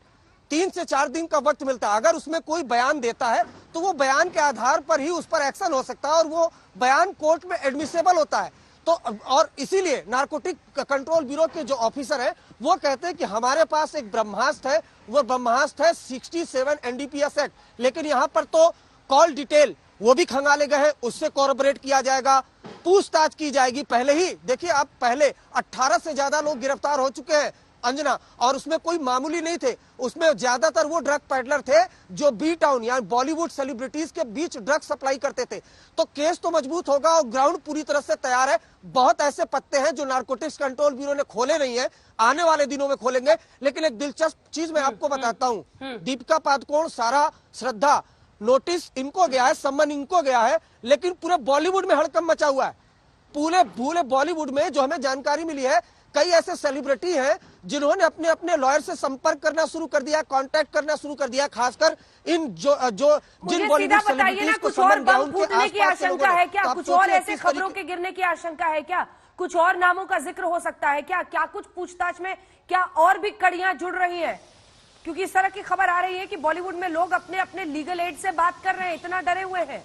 3 से 4 दिन का वक्त मिलता है। अगर उसमें कोई बयान देता है तो वो बयान के आधार पर ही उस पर एक्शन हो सकता है और वो बयान कोर्ट में एडमिसेबल होता है। तो और इसीलिए नारकोटिक कंट्रोल ब्यूरो के जो ऑफिसर है वो कहते हैं कि हमारे पास एक ब्रह्मास्त्र है, वो ब्रह्मास्त्र है 67 एनडीपीएस एक्ट, लेकिन यहाँ पर तो कॉल डिटेल वो भी खंगाले गए हैं, उससे कॉर्पोरेट किया जाएगा, पूछताछ की जाएगी। पहले ही देखिए आप, पहले 18 से ज्यादा लोग गिरफ्तार हो चुके हैं अंजना, और उसमें कोई मामूली नहीं थे, उसमें ज्यादातर वो ड्रग पैडलर थे जो बी टाउन यानी बॉलीवुड सेलिब्रिटीज के बीच ड्रग सप्लाई करते थे। तो केस तो मजबूत होगा और ग्राउंड पूरी तरह से तैयार है। बहुत ऐसे पत्ते हैं जो नारकोटिक्स कंट्रोल ब्यूरो ने खोले नहीं है, आने वाले दिनों में खोलेंगे। लेकिन एक दिलचस्प चीज मैं आपको बताता हूँ, दीपिका पादुकोण, सारा, श्रद्धा, नोटिस इनको गया है, सम्मन इनको गया है, लेकिन पूरे बॉलीवुड में हड़कंप मचा हुआ है। पूरे बॉलीवुड में जो हमें जानकारी मिली है, कई ऐसे सेलिब्रिटी हैं जिन्होंने अपने अपने लॉयर से संपर्क करना शुरू कर दिया, कांटेक्ट करना शुरू कर दिया, खासकर इन जिन बॉलीवुड सेलिब्रिटीज को कुछ और बम फूटने की आशंका है क्या? कुछ और ऐसे खबरों के गिरने की आशंका है क्या? कुछ और नामों का जिक्र हो सकता है क्या? क्या कुछ पूछताछ में क्या और भी कड़ियां जुड़ रही हैं? क्योंकि इस तरह की खबर आ रही है कि बॉलीवुड में लोग अपने अपने लीगल एड से बात कर रहे हैं, इतना डरे हुए हैं।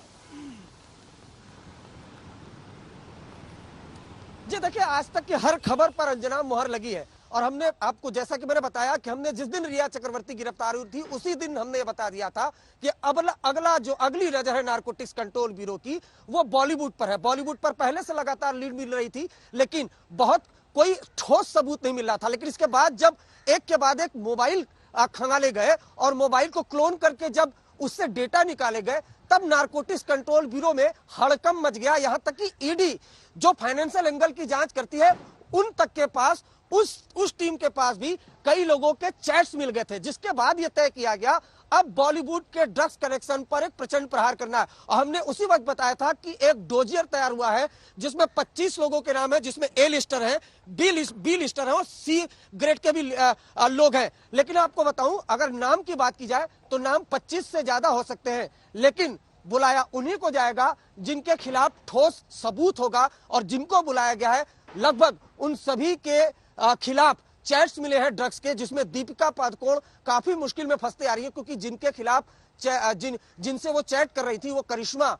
जी देखिए, आज तक की हर खबर पर अंजना मुहर लगी है और हमने आपको, जैसा कि मैंने बताया कि हमने जिस दिन रिया चक्रवर्ती गिरफ्तार हुई थी उसी दिन हमने ये बता दिया था कि अगली नजर है नारकोटिक्स कंट्रोल ब्यूरो की वो बॉलीवुड पर है। बॉलीवुड पर पहले से लगातार लीड मिल रही थी, लेकिन बहुत कोई ठोस सबूत नहीं मिल रहा था। लेकिन इसके बाद जब एक के बाद एक मोबाइल खंगाले गए और मोबाइल को क्लोन करके जब उससे डेटा निकाले गए, तब नारकोटिक्स कंट्रोल ब्यूरो में हड़कंप मच गया। यहां तक कि ईडी जो फाइनेंशियल एंगल की जांच करती है, उन तक के पास, उस टीम के पास भी कई लोगों के चैट्स मिल गए थे, जिसके बाद यह तय किया गया अब बॉलीवुड के ड्रग्स कनेक्शन पर एक प्रचंड प्रहार करना है। और हमने उसी वक्त बताया था कि एक डोजियर तैयार हुआ है जिसमें 25 लोगों के नाम है, जिसमें ए लिस्टर है, बी लिस्टर है और सी ग्रेड के भी लोग हैं। लेकिन आपको बताऊं, अगर नाम की बात की जाए तो नाम 25 से ज्यादा हो सकते हैं, लेकिन बुलाया उन्हीं को जाएगा जिनके खिलाफ ठोस सबूत होगा। और जिनको बुलाया गया है लगभग उन सभी के खिलाफ चैट्स मिले हैं ड्रग्स के, जिसमें दीपिका पादुकोण काफी मुश्किल में फंसते आ रही है, क्योंकि जिनके खिलाफ जिनसे वो चैट कर रही थी वो करिश्मा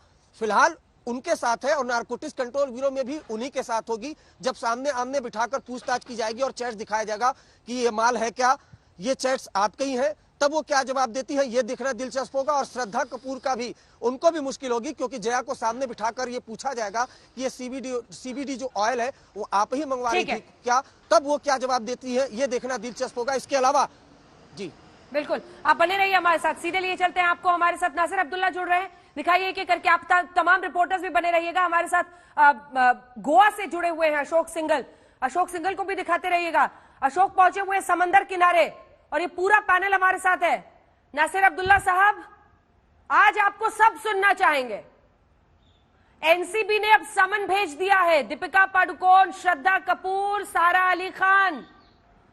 फिलहाल उनके साथ है और नारकोटिक्स कंट्रोल ब्यूरो में भी उन्हीं के साथ होगी। जब सामने आमने बिठाकर पूछताछ की जाएगी और चैट्स दिखाया जाएगा कि ये माल है क्या, ये चैट्स आपके ही हैं, तब वो क्या जवाब देती है ये देखना दिलचस्प होगा। और श्रद्धा कपूर का भी, उनको भी मुश्किल होगी, क्योंकि जया को सामने बिठाकर ये पूछा जाएगा कि ये सीबीडी जो ऑयल है वो आप ही मंगवा रही थी क्या, तब वो क्या जवाब देती है ये देखना दिलचस्प होगा। इसके अलावा जी बिल्कुल आप बने रहिए हमारे साथ, सीधे लिए चलते हैं आपको, हमारे साथ नासिर अब्दुल्ला जुड़ रहे हैं, दिखाइए एक एक करके। आप तमाम रिपोर्टर्स भी बने रहिएगा हमारे साथ। गोवा से जुड़े हुए हैं अशोक सिंघल को भी दिखाते रहिएगा। अशोक पहुंचे हुए समंदर किनारे और ये पूरा पैनल हमारे साथ है। नासिर अब्दुल्ला साहब, आज आपको सब सुनना चाहेंगे। एनसीबी ने अब समन भेज दिया है, दीपिका पादुकोण, श्रद्धा कपूर, सारा अली खान,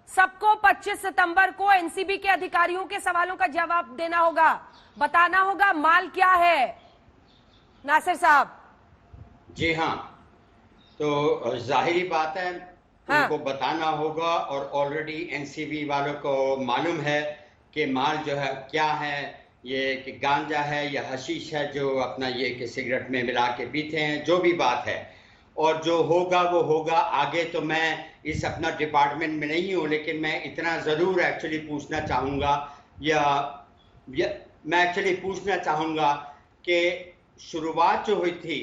सबको 25 सितंबर को एनसीबी के अधिकारियों के सवालों का जवाब देना होगा, बताना होगा माल क्या है। नासिर साहब। जी हाँ, तो जाहिरी बात है, हाँ, उनको बताना होगा और ऑलरेडी एनसीबी वालों को मालूम है कि माल जो है क्या है, ये कि गांजा है या हशीश है जो अपना ये कि सिगरेट में मिला के पीते हैं, जो भी बात है। और जो होगा वो होगा। आगे तो मैं इस अपना डिपार्टमेंट में नहीं हूँ, लेकिन मैं इतना ज़रूर एक्चुअली पूछना चाहूँगा मैं एक्चुअली पूछना चाहूँगा कि शुरुआत जो हुई थी,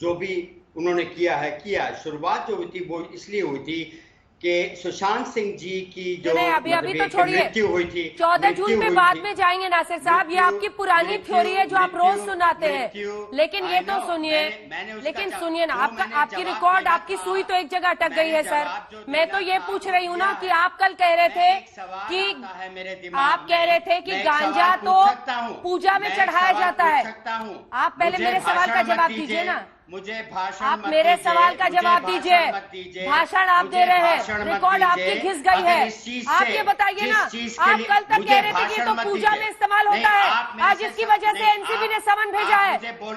जो भी उन्होंने किया, शुरुआत जो हुई थी वो इसलिए हुई थी कि सुशांत सिंह जी की जो अभी तो छोड़िए, मृत्यु हुई थी, 14 जून में बाद में जाएंगे नासिर साहब। ये आपकी पुरानी थ्योरी है जो आप रोज सुनाते हैं, लेकिन ये तो सुनिए, लेकिन सुनिए ना, आपकी रिकॉर्ड, आपकी सुई तो एक जगह अटक गई है सर। मैं तो ये पूछ रही हूँ ना कि आप कल कह रहे थे कि गांजा तो पूजा में चढ़ाया जाता है। आप पहले मेरे सवाल का जवाब दीजिए ना। मुझे भाषण आप मेरे सवाल का जवाब दीजिए। भाषण आप दे रहे हैं, रिकॉर्ड आपकी घिस गई है। आप ये बताइए ना, आप कल तक कह रहे थे कि तो पूजा में इस्तेमाल होता है, आज इसकी वजह से एनसीबी ने समन भेजा है।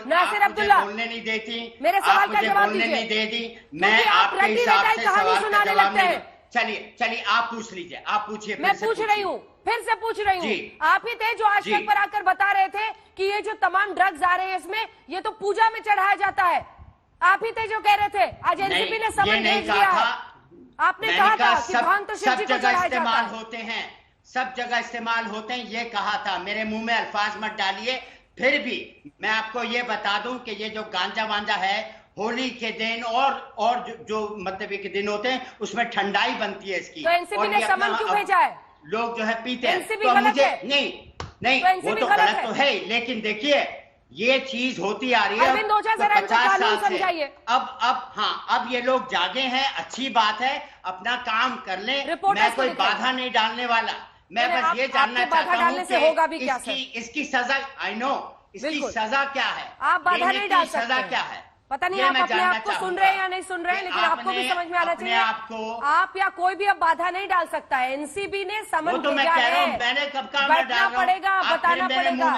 नासिर अब्दुल्ला, बोलने नहीं देती, मेरे सवाल का जवाब दीजिए। मैं आप रटी रटाई कहानी सुनाने लगते हैं। चलिए आप पूछ लीजिए, आप पूछिए। मैं पूछ रही हूँ, फिर से पूछ रही हूँ। आप ही थे जो आज तक पर आकर बता रहे थे कि ये जो तमाम ड्रग्स आ रहे हैं इसमें ये तो पूजा में चढ़ाया जाता है। आप ही थे जो कह रहे थे। आज एनसीबी ने समन भेज दिया है। आपने कहा था कि भगवान तो शिव जी को चढ़ाया जाता है। होते हैं, सब जगह इस्तेमाल होते हैं, ये कहा था। मेरे मुंह में अल्फाज मत डालिए। फिर भी मैं आपको ये बता दूं कि ये जो गांजा वांजा है, होली के दिन और जो मतलब के दिन होते हैं उसमें ठंडाई बनती है इसकी। तो एनसीबी ने समन क्यों भेजा है? लोग जो है पीते हैं। एनसीबी तो गलत मुझे है? नहीं वो तो गलत तो है, लेकिन देखिए ये चीज होती आ रही है अरविंद ओझा सर, 50 साल से। समझाइए। अब ये लोग जागे हैं, अच्छी बात है, अपना काम कर लें। मैं कोई बाधा नहीं डालने वाला। मैं बस ये जानना चाहता हूँ कि इसकी सजा, आई नो इसकी सजा क्या है। आप बाधा नहीं डाल सकते। सजा क्या है पता नहीं आप अपने आप को सुन रहे हैं या नहीं सुन रहे हैं, लेकिन आपको भी समझ में आना चाहिए। आप या कोई भी अब बाधा नहीं डाल सकता है। एनसीबी ने समन भेजा है, मैंने कब कहा बैठना पड़ेगा, बताना पड़ेगा।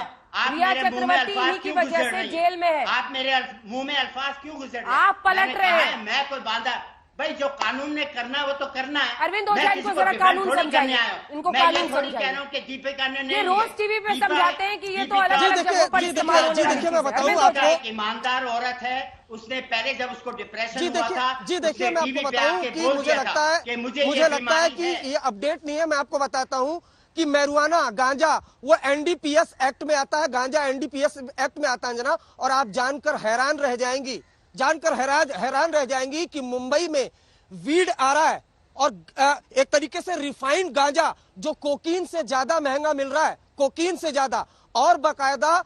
रिया चक्रवर्ती इन्हीं की वजह से जेल में है। आप मेरे मुंह में अल्फाज क्यों गुजर रहे हैं? आप पलट रहे हैं। मैं कोई बांधा भाई, जो कानून ने करना है वो तो करना है। अरविंद ओझा इनको जरा कानून समझाइए, इनको कानून समझाइए। कह रहा हूँ कि दीपिका ने ये रोज टीवी पे समझाते हैं कि ये तो अलग अलग जगहों पर इस्तेमाल हो रहा है। देखिए मैं बताऊं आपको, एक ईमानदार औरत है, उसने पहले जब उसको डिप्रेशन हुआ था, जी देखिए मैं आपको बताऊं कि मुझे लगता है कि ये अपडेट नहीं है। मैं आपको बताता हूं कि मैरिजुआना गांजा वो एनडीपीएस एक्ट में आता है, गांजा एनडीपीएस एक्ट में आता है जना। और आप जानकर हैरान रह जाएंगी, हैरान रह जाएंगी कि मुंबई में वीड आ रहा है और एक तरीके से रिफाइंड गांजा जो कोकीन से ज्यादा महंगा मिल रहा है, कोकीन से ज्यादा। और बाकायदा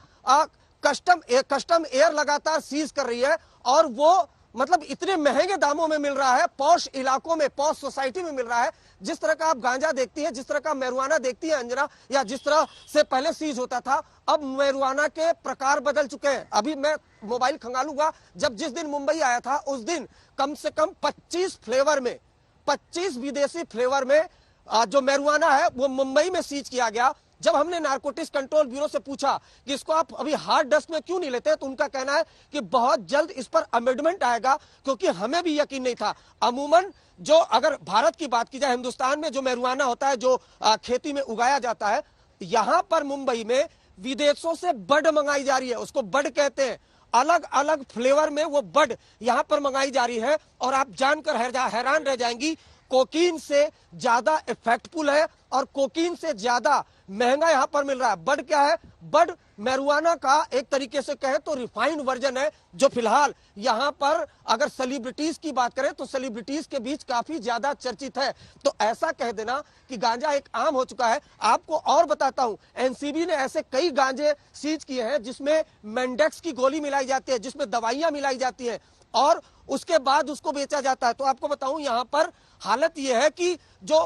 कस्टम एयर लगातार सीज कर रही है और वो मतलब इतने महंगे दामों में मिल रहा है, पॉश इलाकों में, पॉश सोसाइटी में मिल रहा है। जिस तरह का आप गांजा देखती हैं, जिस तरह का मैरिजुआना देखती है अंजना, या जिस तरह से पहले सीज होता था, अब मैरिजुआना के प्रकार बदल चुके हैं। अभी मैं मोबाइल खंगालूंगा, जिस दिन मुंबई आया था उस दिन कम से कम 25 फ्लेवर में, 25 विदेशी फ्लेवर में जो मैरिजुआना है वो मुंबई में सीज किया गया। जब हमने नारकोटिक्स कंट्रोल ब्यूरो से पूछा कि इसको आप अभी हार्ड डिस्क में क्यों नहीं लेते, तो उनका कहना है कि बहुत जल्द इस पर अमेंडमेंट आएगा, क्योंकि हमें भी यकीन नहीं था। अमूमन जो अगर भारत की बात की जाए, हिंदुस्तान में जो मैरिजुआना होता है, जो खेती में उगाया जाता है, यहाँ पर मुंबई में विदेशों से बड मंगाई जा रही है, उसको बड कहते हैं। अलग अलग फ्लेवर में वो बड यहाँ पर मंगाई जा रही है। और आप जानकर हैरान रह जाएंगी, कोकीन से ज्यादा इफेक्टफुल है और कोकीन से ज्यादा महंगा यहाँ पर मिल रहा है। बड क्या है? बड मैरिजुआना का एक तरीके से कहें तो रिफाइंड वर्जन है, जो फिलहाल यहाँ पर अगर सेलिब्रिटीज की बात करें तो सेलिब्रिटीज के बीच काफी ज्यादा चर्चित है। तो ऐसा कह देना कि गांजा एक आम हो चुका है। आपको और बताता हूं, एनसीबी ने ऐसे कई गांजे सीज किए हैं जिसमें मेंडेक्स की गोली मिलाई जाती है, जिसमें दवाइयां मिलाई जाती है और उसके बाद उसको बेचा जाता है। तो आपको बताऊं, यहाँ पर हालत यह है कि जो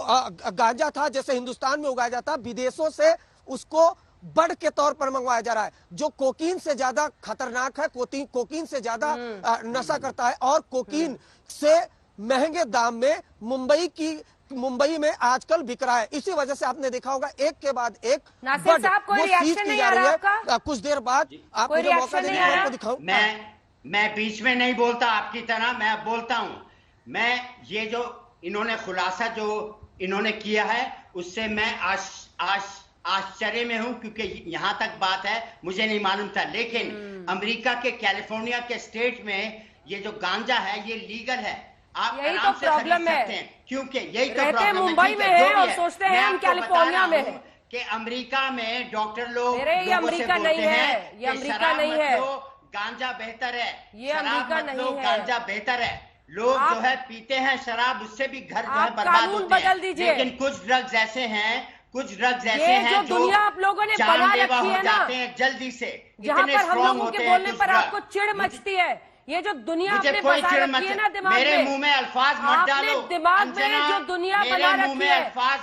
गांजा था जैसे हिंदुस्तान में उगाया जाता, विदेशों से उसको बड के तौर पर मंगवाया जा रहा है, जो कोकीन से ज्यादा खतरनाक है, कोकीन से ज्यादा नशा करता है और कोकीन से महंगे दाम में मुंबई में आजकल बिक रहा है। इसी वजह से आपने देखा होगा एक के बाद एक बड वो सीज की जा रही है। कुछ देर बाद आप मुझे मौका देंगे, आपको दिखाऊं। मैं बीच में नहीं बोलता आपकी तरह, मैं बोलता हूं। मैं ये जो इन्होंने खुलासा जो इन्होंने किया है उससे मैं आश्चर्य में हूं, क्योंकि यहां तक बात है मुझे नहीं मालूम था। लेकिन अमेरिका के कैलिफोर्निया के स्टेट में ये जो गांजा है ये लीगल है, आप यही आराम तो से प्रॉब्लम खरीद सकते हैं, क्योंकि यही तो रहते प्रॉब्लम मुंबई में है और सोचते हैं हम कैलिफोर्निया में है। कि अमेरिका में डॉक्टर लोग ये अमेरिका नहीं है, ये अमेरिका नहीं है, गांजा बेहतर है, ये अमेरिका नहीं है, गांजा बेहतर है। लोग जो है पीते हैं शराब, उससे भी घर जो है बर्बाद कानून होते बदल हैं। दीजिए। लेकिन कुछ ड्रग्स ऐसे हैं जो दुनिया आप लोगों ने बना रखी है ना, जल्दी से, जहाँ पर हम लोगों के बोलने पर आपको चिढ़ मचती है। ये जो दुनिया आपने बना रखी है ना दिमाग में, मेरे मुंह में अल्फाज मत डालो। दिमाग में जो दुनिया बना रखी है,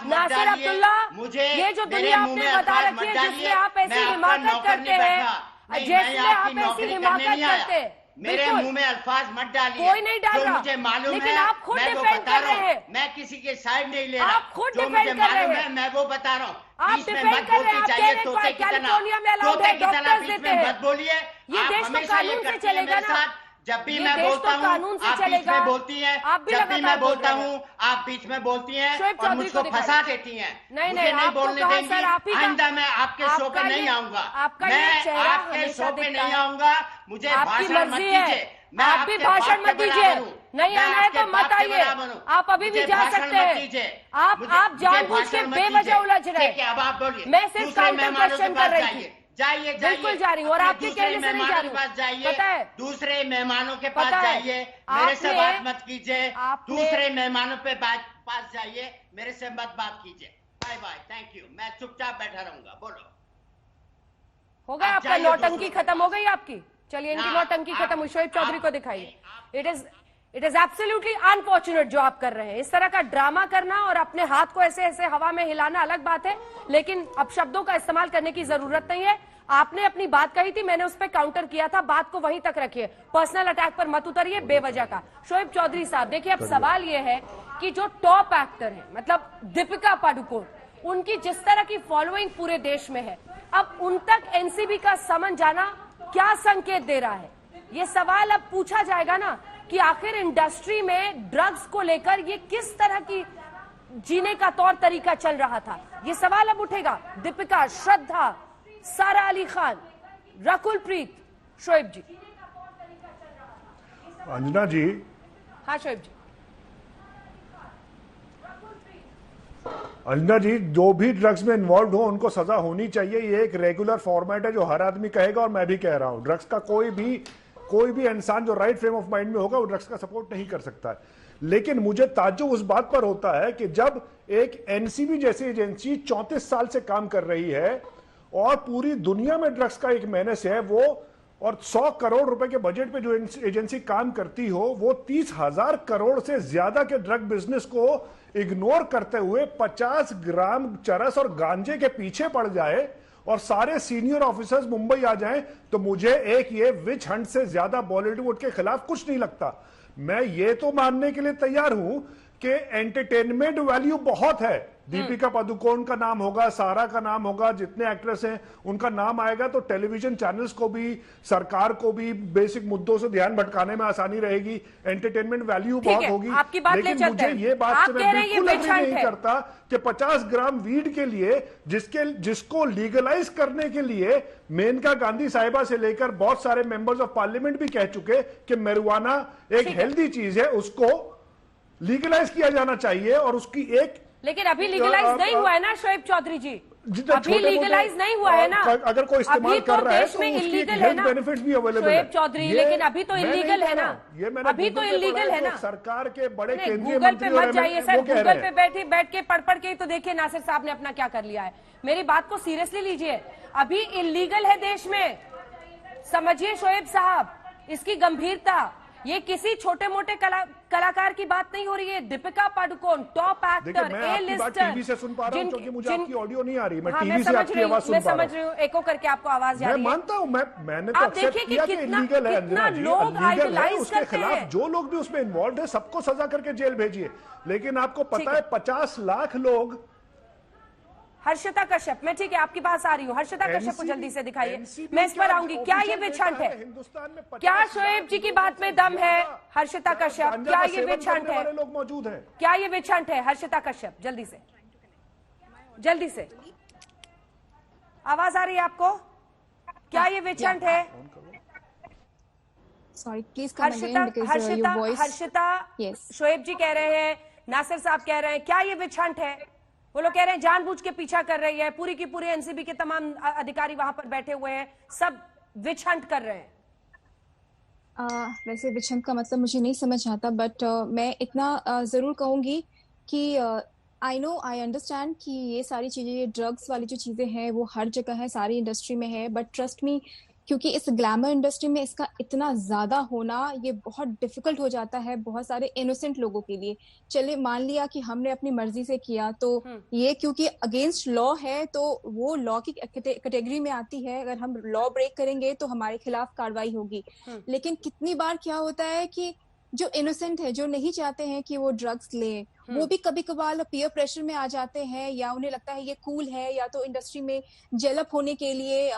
नासिर अब्दुल्ला, ये जो दुनिया आपने बता रखी है जिसमें आप ऐसी हिमाकत करते हैं, जैसे आप ऐसी हिमाकत करते हैं, मेरे मुंह में अल्फाज मत डालिए। कोई नहीं डाल रहा, मुझे मालूम लेकिन है, आप खुद मैं वो डिफेंड बता कर रहा रहे हैं। हूँ, मैं किसी के साइड नहीं ले रहा। आप खुद जो डिफेंड मुझे कर रहे मालूम हैं, है मैं वो बता रहा हूँ। आप डिफेंड कर रहे हैं, आप कह रहे हैं कैलिफोर्निया में अलाउड है, डॉक्टर्स देते हैं। मत बोलिए, ये देश तो कानून से चलेगा ना। जब भी ये मैं देश बोलता तो हूँ कानून से आप बीच चलेगा। में बोलती हैं, आप भी जब भी लगातार मैं बोल बोलता रहे हैं। हूँ आप बीच में बोलती हैं शोएब और चौधरी मुझको को फंसा दिखाइए। देती हैं। नहीं, मुझे नहीं, नहीं आपको बोलने कहा देंगी। सर, आप ही का- आइंदा मैं आपके शो आपका पे नहीं ये- आऊंगा। आपका ये मैं चेहरा आपके हमेशा शो पे दिखता नहीं है। आऊंगा। मुझे आपकी भाषण मत मर्जी है। कीजिए। मैं आप भी आपके भाषण बाप मत के दीजिए। बराबर हूँ। नहीं मैं आना है आपके तो मत बाप के आइए। बराबर हूँ। आप अभी भी मुझे जा भाषण सकते मत हैं। कीजिए। आप मुझे जानबूझ के भाषण मत बेवजह कीजिए। उलझ रहे ठीक है, अब आप बोलिए। मैं सिर्फ दूसरे काउंटर मेहमानों के क्वेश्चन पास कर रही जाइए। थी। जाइए बिल्कुल जा रही हूँ और अपने आपके दूसरे कहने से नहीं जा मेहमानों रही के पास जाइए। पता है दूसरे मेहमानों के पास पता है, जाइए। मेरे से आपने- बात मत कीजिए। आपने- दूसरे मेहमानों पे पास जाइए। मेरे से मत बात कीजिए। Bye bye, thank you. मैं चुपचाप बैठा रहूंगा। बोलो। हो गया आप आपका जाइए नौटंकी दूसरों के खत्म हो पास। गई आपकी। चलिए इनकी ना, नौटंकी आप- खत्म हुई। शोएब चौधरी आप- को दिखाइए। इट इज एब्सोल्युटली अनफॉर्चुनेट जो आप कर रहे हैं। इस तरह का ड्रामा करना और अपने हाथ को ऐसे ऐसे हवा में हिलाना अलग बात है, लेकिन अब शब्दों का इस्तेमाल करने की जरूरत नहीं है। आपने अपनी बात कही थी, मैंने उस पर काउंटर किया था। बात को वहीं तक रखिए, पर्सनल अटैक पर मत उतरिए बेवजह का। शोएब चौधरी साहब देखिए, अब सवाल यह है कि जो टॉप एक्टर है, मतलब दीपिका पादुकोण, उनकी जिस तरह की फॉलोइंग पूरे देश में है, अब उन तक एनसीबी का समन जाना क्या संकेत दे रहा है? ये सवाल अब पूछा जाएगा ना कि आखिर इंडस्ट्री में ड्रग्स को लेकर ये किस तरह की जीने का तौर तरीका चल रहा था। ये सवाल अब उठेगा। दीपिका, श्रद्धा, सारा अली खान, रकुल प्रीत, शोएब जी। अंजना जी, हाँ शोएब जी। अंजना जी, जो भी ड्रग्स में इन्वॉल्व हो उनको सजा होनी चाहिए। ये एक रेगुलर फॉर्मेट है जो हर आदमी कहेगा और मैं भी कह रहा हूं। ड्रग्स का कोई भी इंसान जो राइट फ्रेम ऑफ माइंड में होगा वो ड्रग्स का सपोर्ट नहीं कर सकता है। लेकिन मुझे ताज्जुब उस बात पर होता है कि जब एक एनसीबी जैसी एजेंसी 34 साल से काम कर रही है और पूरी दुनिया में ड्रग्स का एक मेनेस है, वो और 100 करोड़ रुपए के बजट पे जो एजेंसी काम करती हो, वो 30,000 करोड़ से ज्यादा के ड्रग बिजनेस को इग्नोर करते हुए 50 ग्राम चरस और गांजे के पीछे पड़ जाए और सारे सीनियर ऑफिसर्स मुंबई आ जाएं, तो मुझे एक ये विच हंट से ज्यादा बॉलीवुड के खिलाफ कुछ नहीं लगता। मैं ये तो मानने के लिए तैयार हूं कि एंटरटेनमेंट वैल्यू बहुत है। दीपिका पादुकोण का नाम होगा, सारा का नाम होगा, जितने एक्ट्रेस हैं उनका नाम आएगा तो टेलीविजन चैनल्स को भी, सरकार को भी बेसिक मुद्दों से ध्यान भटकाने में आसानी रहेगी। एंटरटेनमेंट वैल्यू बहुत होगी। आपकी बात ले लेकिन चलते मुझे हैं। ये बात आप से कह मैं रहे हैं ये बिल्कुल विच अग्री हंट नहीं है। करता कि 50 ग्राम वीड के लिए जिसको लीगलाइज करने के लिए मेनका गांधी साहिबा से लेकर बहुत सारे मेंबर्स ऑफ पार्लियामेंट भी कह चुके कि मैरिजुआना एक हेल्दी चीज है, उसको लीगलाइज किया जाना चाहिए और उसकी एक, लेकिन अभी लीगलाइज नहीं हुआ है ना शोएब चौधरी जी, जितने अभी छोटे-मोटे लीगलाइज नहीं हुआ है ना। अगर कोई इस्तेमाल अभी तो कर रहा है देश तो में उसकी इलीगल है हेल्थ ना बेनिफिट्स भी अवेलेबल है। शोएब चौधरी, लेकिन अभी तो इलीगल है ना। ये मैंने अभी तो गूगल पे इलीगल पढ़ा है ना। सरकार के बड़े केंद्रीय गूगल पे मंत्री मत और जाइए सर, वो कह गूगल रहे पे हैं। बैठ के पढ़ के तो देखिए नासिर साहब ने अपना क्या कर लिया है। मेरी बात को सीरियसली लीजिए, अभी इलीगल है देश में। समझिए शोएब साहब इसकी गंभीरता। ये किसी छोटे मोटे कलाकार की बात नहीं हो रही है। दीपिका पादुकोण टॉप एक्टर, मैं आपकी बात टीवी से सुन पा रहा हूं क्योंकि मुझे आपकी ऑडियो नहीं आ रही। मैं टीवी से आपकी आवाज सुन पा रहा हूं। मैं समझ रही हूँ, एको करके आपको आवाज जा रही है। मैं मानता हूं, मैंने तो आप एक्सेप्ट देखिए कि किया कि इलीगल है अंजना जी, लोग इलीगल है। idolize उसके करते खिलाफ हैं। जो लोग भी उसमें इन्वॉल्व है सबको सजा करके जेल भेजिए। लेकिन आपको पता है 50 लाख लोग। हर्षिता कश्यप, मैं ठीक है आपकी पास आ रही हूँ। हर्षिता कश्यप को जल्दी से दिखाइए, मैं इस पर आऊंगी। क्या ये विच हंट है? क्या शोएब जी की बात में दम है? हर्षिता कश्यप, क्या ये विच हंट है? लोग मौजूद हैं। क्या ये विच हंट है? हर्षिता कश्यप जल्दी से आवाज आ रही है आपको? क्या ये विच हंट है? सॉरी प्लीज हर्षिता शोएब जी कह रहे हैं, नासिर साहब कह रहे हैं, क्या ये विच हंट है? वो लोग कह रहे हैं जानबूझ के पीछा कर रही है। पूरी की पूरी एनसीबी के तमाम अधिकारी वहां पर बैठे हुए हैं, सब विच हंट कर रहे हैं। वैसे विच हंट का मतलब मुझे नहीं समझ आता, बट मैं इतना जरूर कहूंगी कि आई अंडरस्टैंड कि ये सारी चीजें, ये ड्रग्स वाली जो चीजें हैं वो हर जगह है, सारी इंडस्ट्री में है। बट ट्रस्ट मी, क्योंकि इस ग्लैमर इंडस्ट्री में इसका इतना ज्यादा होना ये बहुत डिफिकल्ट हो जाता है बहुत सारे इनोसेंट लोगों के लिए। चलिए मान लिया कि हमने अपनी मर्जी से किया, तो ये क्योंकि अगेंस्ट लॉ है तो वो लॉ की कैटेगरी में आती है। अगर हम लॉ ब्रेक करेंगे तो हमारे खिलाफ कार्रवाई होगी। लेकिन कितनी बार क्या होता है कि जो इनोसेंट है, जो नहीं चाहते हैं कि वो ड्रग्स लें, वो भी कभी कभार पीयर प्रेशर में आ जाते हैं, या उन्हें लगता है ये कूल है, या तो इंडस्ट्री में जेलअप होने के लिए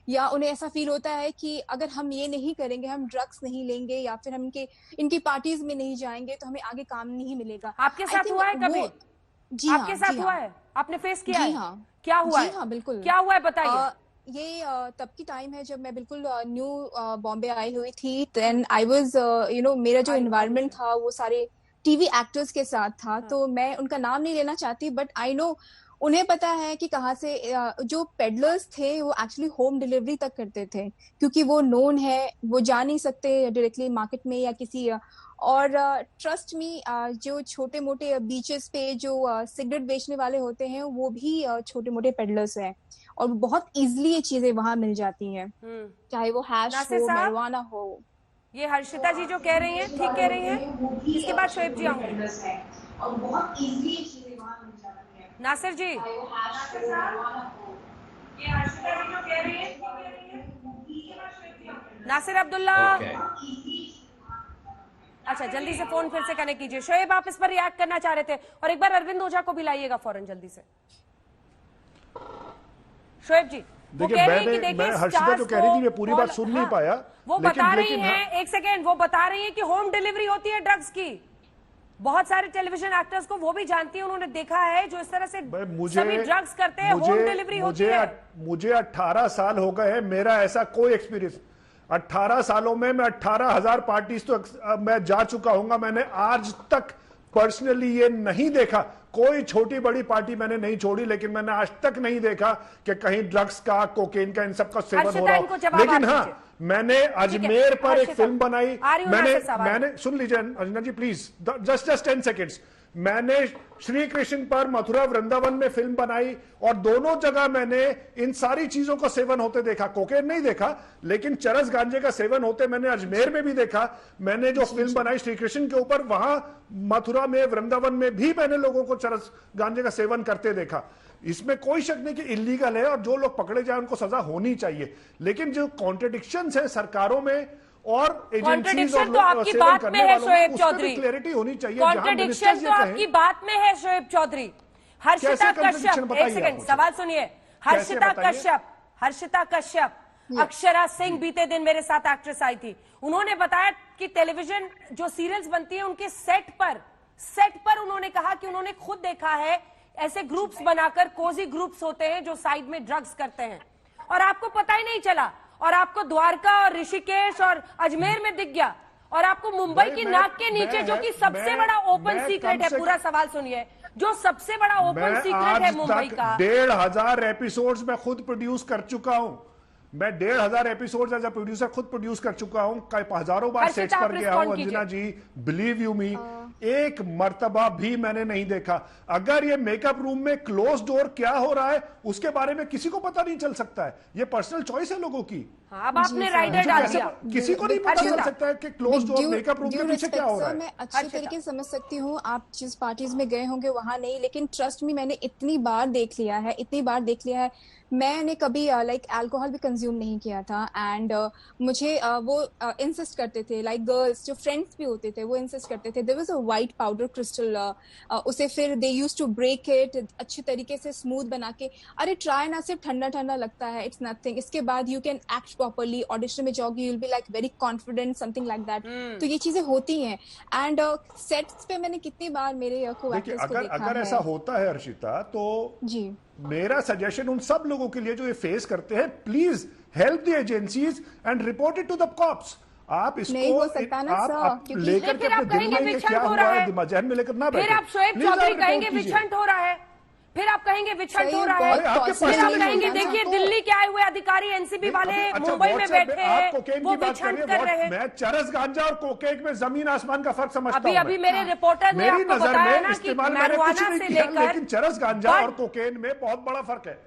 या उन्हें ऐसा फील होता है कि अगर हम ये नहीं करेंगे, हम ड्रग्स नहीं लेंगे या फिर हम इनकी पार्टीज में नहीं जाएंगे तो हमें आगे काम नहीं मिलेगा। आपके साथ हुआ है कभी? जी आपके साथ हुआ है? आपने फेस किया है? हाँ, क्या हुआ जी है? हाँ, बिल्कुल। क्या हुआ है बताइए। ये तब की टाइम है जब मैं बिल्कुल न्यू बॉम्बे आई हुई थी। देन आई वाज मेरा जो एनवायरनमेंट था वो सारे टीवी एक्टर्स के साथ था। तो मैं उनका नाम नहीं लेना चाहती, बट आई नो उन्हें पता है कि कहाँ से जो पेडलर्स थे वो एक्चुअली होम डिलीवरी तक करते थे, क्योंकि वो नोन है, वो जा नहीं सकते डायरेक्टली मार्केट में या किसी और ट्रस्ट मी, जो छोटे मोटे बीचेस पे जो सिगरेट बेचने वाले होते हैं वो भी छोटे मोटे पेडलर्स हैं और बहुत इजीली ये चीजें वहां मिल जाती हैं, चाहे वो हैश हो, marijuana हो। ये हर्षिता जी जो कह रही हैं ठीक कह रही हैं। इसके बाद शोएब जी आऊंगे और बहुत इजीली चीजें वहां मिल जाती हैं। नासिर जी, ये हर्षिता जी जो कह रही हैं ठीक कह रही हैं। नासिर अब्दुल्ला, अच्छा जल्दी से फोन फिर से कनेक्ट कीजिए। शोएब आप इस पर रिएक्ट करना चाह रहे थे और एक बार अरविंद ओझा को भी लाइएगा फौरन जल्दी से। शोएब जी, देखिए मैं हर्षिता जो कह रही थी मैं पूरी बात सुन नहीं पाया। वो बता रही हैं, एक सेकेंड, वो बता रही हैं कि होम डिलीवरी होती है ड्रग्स की। बहुत सारे टेलीविजन एक्टर्स को वो भी जानती है, उन्होंने देखा है जो इस तरह से सभी ड्रग्स करते हैं, होम डिलीवरी होती है। मुझे 18 साल हो गए हैं, मेरा ऐसा कोई एक्सपीरियंस 18 सालों में मैं 18,000 पार्टीज तो मैं जा चुका हूंगा। मैंने आज तक पर्सनली ये नहीं देखा, कोई छोटी बड़ी पार्टी मैंने नहीं छोड़ी, लेकिन मैंने आज तक नहीं देखा कि कहीं ड्रग्स का, कोकेन का, इन सब का सेवन हो रहा हो। लेकिन हाँ, मैंने अजमेर पर एक फिल्म बनाई। मैंने सुन लीजिए अंजना जी प्लीज, जस्ट 10 सेकेंड्स। मैंने श्री कृष्ण पर मथुरा वृंदावन में फिल्म बनाई और दोनों जगह मैंने इन सारी चीजों का सेवन होते देखा। कोकेन नहीं देखा, लेकिन चरस गांजे का सेवन होते मैंने अजमेर में भी देखा। मैंने जो फिल्म बनाई श्री कृष्ण के ऊपर, वहां मथुरा में, वृंदावन में भी मैंने लोगों को चरस गांजे का सेवन करते देखा। इसमें कोई शक नहीं कि इलीगल है और जो लोग पकड़े जाए उनको सजा होनी चाहिए। लेकिन जो कॉन्ट्रडिक्शंस है सरकारों में और कॉन्ट्रडिक्शन तो आपकी बात में है शोएब चौधरी, क्लैरिटी होनी चाहिए। कॉन्ट्रडिक्शन तो आपकी बात में है शोएब चौधरी। हर्षिता कश्यप, एक सेकंड सवाल सुनिए। हर्षिता कश्यप, अक्षरा सिंह बीते दिन मेरे साथ एक्ट्रेस आई थी, उन्होंने बताया कि टेलीविजन जो सीरियल्स बनती है उनके सेट पर उन्होंने कहा कि उन्होंने खुद देखा है ऐसे ग्रुप्स बनाकर, कोजी ग्रुप्स होते हैं जो साइड में ड्रग्स करते हैं और आपको पता ही नहीं चला, और आपको द्वारका और ऋषिकेश और अजमेर में दिख गया, और आपको मुंबई की नाक के नीचे जो कि सबसे बड़ा ओपन सीक्रेट है, पूरा सवाल सुनिए, जो सबसे बड़ा ओपन सीक्रेट है मुंबई का। 1,500 एपिसोड्स मैं खुद प्रोड्यूस कर चुका हूं। मैं 1,500 एपिसोड एज अ प्रोड्यूसर खुद प्रोड्यूस कर चुका हूं, हजारों बार सेट्स पर गया हूं। अंजना जी बिलीव यू मी, एक मर्तबा भी मैंने नहीं देखा। अगर ये मेकअप रूम में क्लोज डोर क्या हो रहा है उसके बारे में किसी को पता नहीं चल सकता है, ये पर्सनल चॉइस है लोगों की। अब आपने राइडर डाल दिया, किसी को नहीं पता चल सकता है कि क्लोज डोर मेकअप रूम के पीछे क्या हो रहा है। मैं अच्छी तरीके से समझ सकती हूँ आप जिस पार्टीज में गए होंगे वहां नहीं, लेकिन ट्रस्ट मी मैंने इतनी बार देख लिया है, मैंने कभी लाइक अल्कोहल भी कंज्यूम नहीं किया था। एंड मुझे वो इंसिस्ट करते थे, लाइक गर्ल्स जो फ्रेंड्स भी होते थे वो इंसिस्ट करते थे, there was a white powder crystal, उसे फिर they used to break it अच्छी तरीके से स्मूथ बना के, अरे ट्राई ना, सिर्फ ठंडा लगता है, इट्स नथिंग, इसके बाद you can act properly, audition में जाओगे you will be like very confident, something like that. तो ये चीजें होती हैं। एंड सेट्स पे मैंने कितनी बार मेरे को एक्टर्स को देखा है। अगर ऐसा होता है हर्षिता, तो जी मेरा सजेशन उन सब लोगों के लिए जो ये फेस करते हैं, please help the agencies and report it to the cops. आप इसको नहीं हो सकता ना आप लेकर के अपने दिल में क्या हुआ है जहन में लेकर ना बैठे। फिर आप शोएब चौधरी कहेंगे विछंट हो रहा है, फिर आप कहेंगे विछंट हो रहा है, फिर आप कहेंगे देखिए दिल्ली के आए हुए अधिकारी एनसीबी वाले मुंबई में बैठे हैं वो विछंट कर रहे हैं। मैं चरस गांजा और कोकेन में जमीन आसमान का फर्क समझता हूं। अभी मेरे रिपोर्टर ने आपको बताया ना कि marijuana से लेकर, लेकिन चरस गांजा और कोकेन में बहुत बड़ा फर्क है।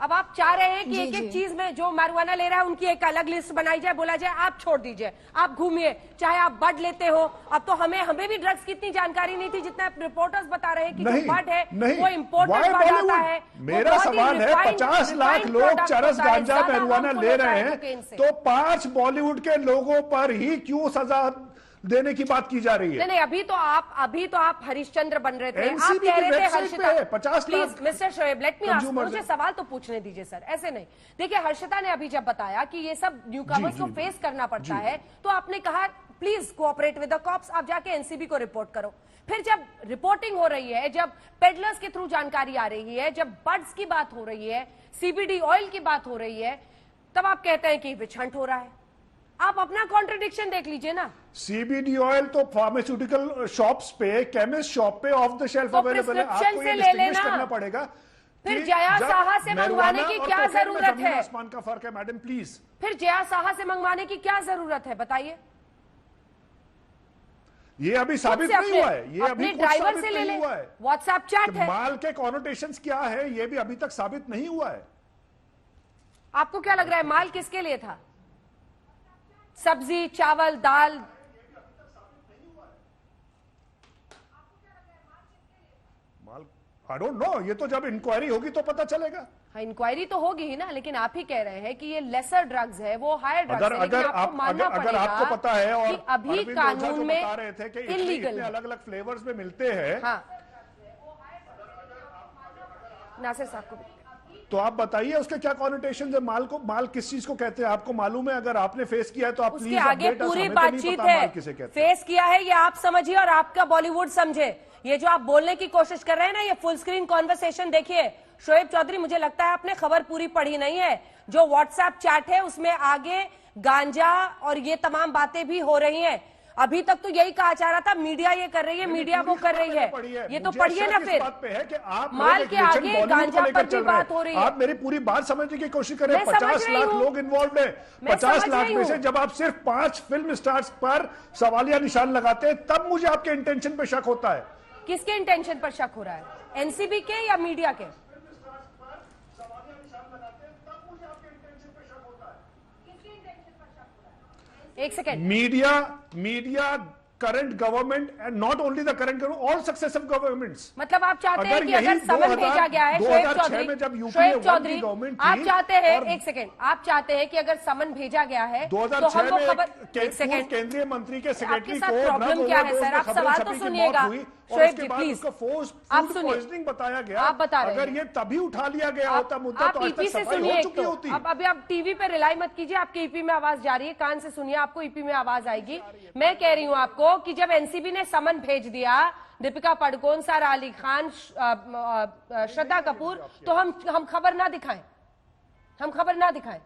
अब आप चाह रहे हैं कि एक चीज में जो marijuana ले रहा है उनकी एक अलग लिस्ट बनाई जाए, बोला जाए आप छोड़ दीजिए, आप घूमिए, चाहे आप बड लेते हो। अब तो हमें भी ड्रग्स की इतनी जानकारी नहीं थी जितना रिपोर्टर्स बता रहे हैं कि जो बड है वो इम्पोर्टेड बड आता है। मेरा सवाल है 50 लाख लोग चरस गांजा marijuana ले रहे हैं, तो 5 बॉलीवुड के लोगों पर ही क्यों सजा देने की बात की जा रही है। नहीं, अभी तो आप हरिश्चंद्र बन रहे थे। आप एनसीबी कह की रहे थे वेबसाइट हर्षिता, पे 50 please lakh mister Shoaib let me ask, मुझे हैं। सवाल तो पूछने दीजिए सर, ऐसे नहीं। देखिए हर्षिता ने अभी जब बताया कि ये सब न्यूकमर्स को फेस करना पड़ता है, तो आपने कहा please cooperate with the cops, आप जाके एनसीबी को रिपोर्ट करो। फिर जब रिपोर्टिंग हो रही है, जब पेडलर्स के थ्रू जानकारी आ रही है, जब बड्स की बात हो रही है, सीबीडी ऑयल की बात हो रही है, तब आप कहते हैं कि विच हंट हो रहा है। आप अपना कॉन्ट्रडिक्शन देख लीजिए ना। सीबीडी ऑयल तो फार्मास्यूटिकल शॉप्स पे, केमिस्ट शॉप पे ऑफ द शेल्फ अवेलेबल है, आपको ये डिस्टिंग्विश करना पड़ेगा। फिर जया साहा से मंगवाने की क्या जरूरत है? आसमान का फर्क है मैडम, प्लीज। फिर जया साहा से मंगवाने की क्या जरूरत है, बताइए। ये अभी साबित नहीं हुआ है, ये अभी ड्राइवर से ले ले, व्हाट्सएप चैट है। माल के कॉनोटेशंस क्या है, ये भी अभी तक साबित नहीं हुआ है। आपको क्या लग रहा है माल किसके लिए था? सब्जी, चावल, दाल। माल आई डोंट नो, ये तो जब इंक्वायरी होगी तो पता चलेगा। हाँ, इंक्वायरी तो होगी ही ना, लेकिन आप ही कह रहे हैं कि ये लेसर ड्रग्स है, वो हायर ड्रग्स है। अगर आपको पता है, और कि अभी कानून में बता रहे थे कि इलीगल अलग अलग फ्लेवर्स में मिलते हैं। हाँ, नासिर साहब को तो आप बताइए उसके क्या कॉनोटेशन है। माल किस चीज को कहते हैं, आपको मालूम है? अगर आपने फेस किया है तो आप उसके आगे पूरी बातचीत है। फेस किया है ये आप समझिए और आपका बॉलीवुड समझे। ये जो आप बोलने की कोशिश कर रहे हैं ना, ये फुल स्क्रीन कॉन्वर्सेशन देखिए। शोएब चौधरी, मुझे लगता है आपने खबर पूरी पढ़ी नहीं है। जो व्हाट्सएप चैट है उसमें आगे गांजा और ये तमाम बातें भी हो रही हैं। अभी तक तो यही कहा जा रहा था मीडिया ये कर रही है, मीडिया वो कर रही है। ये तो पढ़िए ना फिर। बात पे है कि आप माल के आगे गांजा पर भी बात हो रही है। आप मेरी पूरी बात समझने की कोशिश करें। 50 लाख लोग इन्वॉल्व है। 50 लाख में से जब आप सिर्फ 5 फिल्म स्टार्स पर सवालिया निशान लगाते हैं, तब मुझे आपके इंटेंशन पे शक होता है। किसके इंटेंशन पर शक हो रहा है? एनसीबी के या मीडिया के? एक second. Media current government and not only the current government, all successive governments. मतलब आप चाहते हैं कि अगर समन भेजा गया है, शोएब चौधरी आप चाहते हैं, एक सेकेंड, आप चाहते हैं कि अगर समन भेजा गया है 2006 में केंद्रीय मंत्री के सेक्रेटरी को प्रॉब्लम क्या है सर? आप सवाल तो सुनिएगा शोएब जी प्लीज। आप सुनिए, बताया गया, आप बता रहे हैं अगर ये तभी उठा लिया गया होता मुद्दा तो आज तक सफाई हो चुकी होती। अब अभी आप टीवी पे रिलाई मत कीजिए, आपके ईपी में आवाज जा रही है, कान से सुनिए, आपको ईपी में आवाज आएगी। मैं कह रही हूं आपको कि जब एनसीबी ने समन भेज दिया दीपिका पादुकोण, सारा अली खान, श्रद्धा कपूर, तो हम खबर ना दिखाएं, हम खबर ना दिखाएं।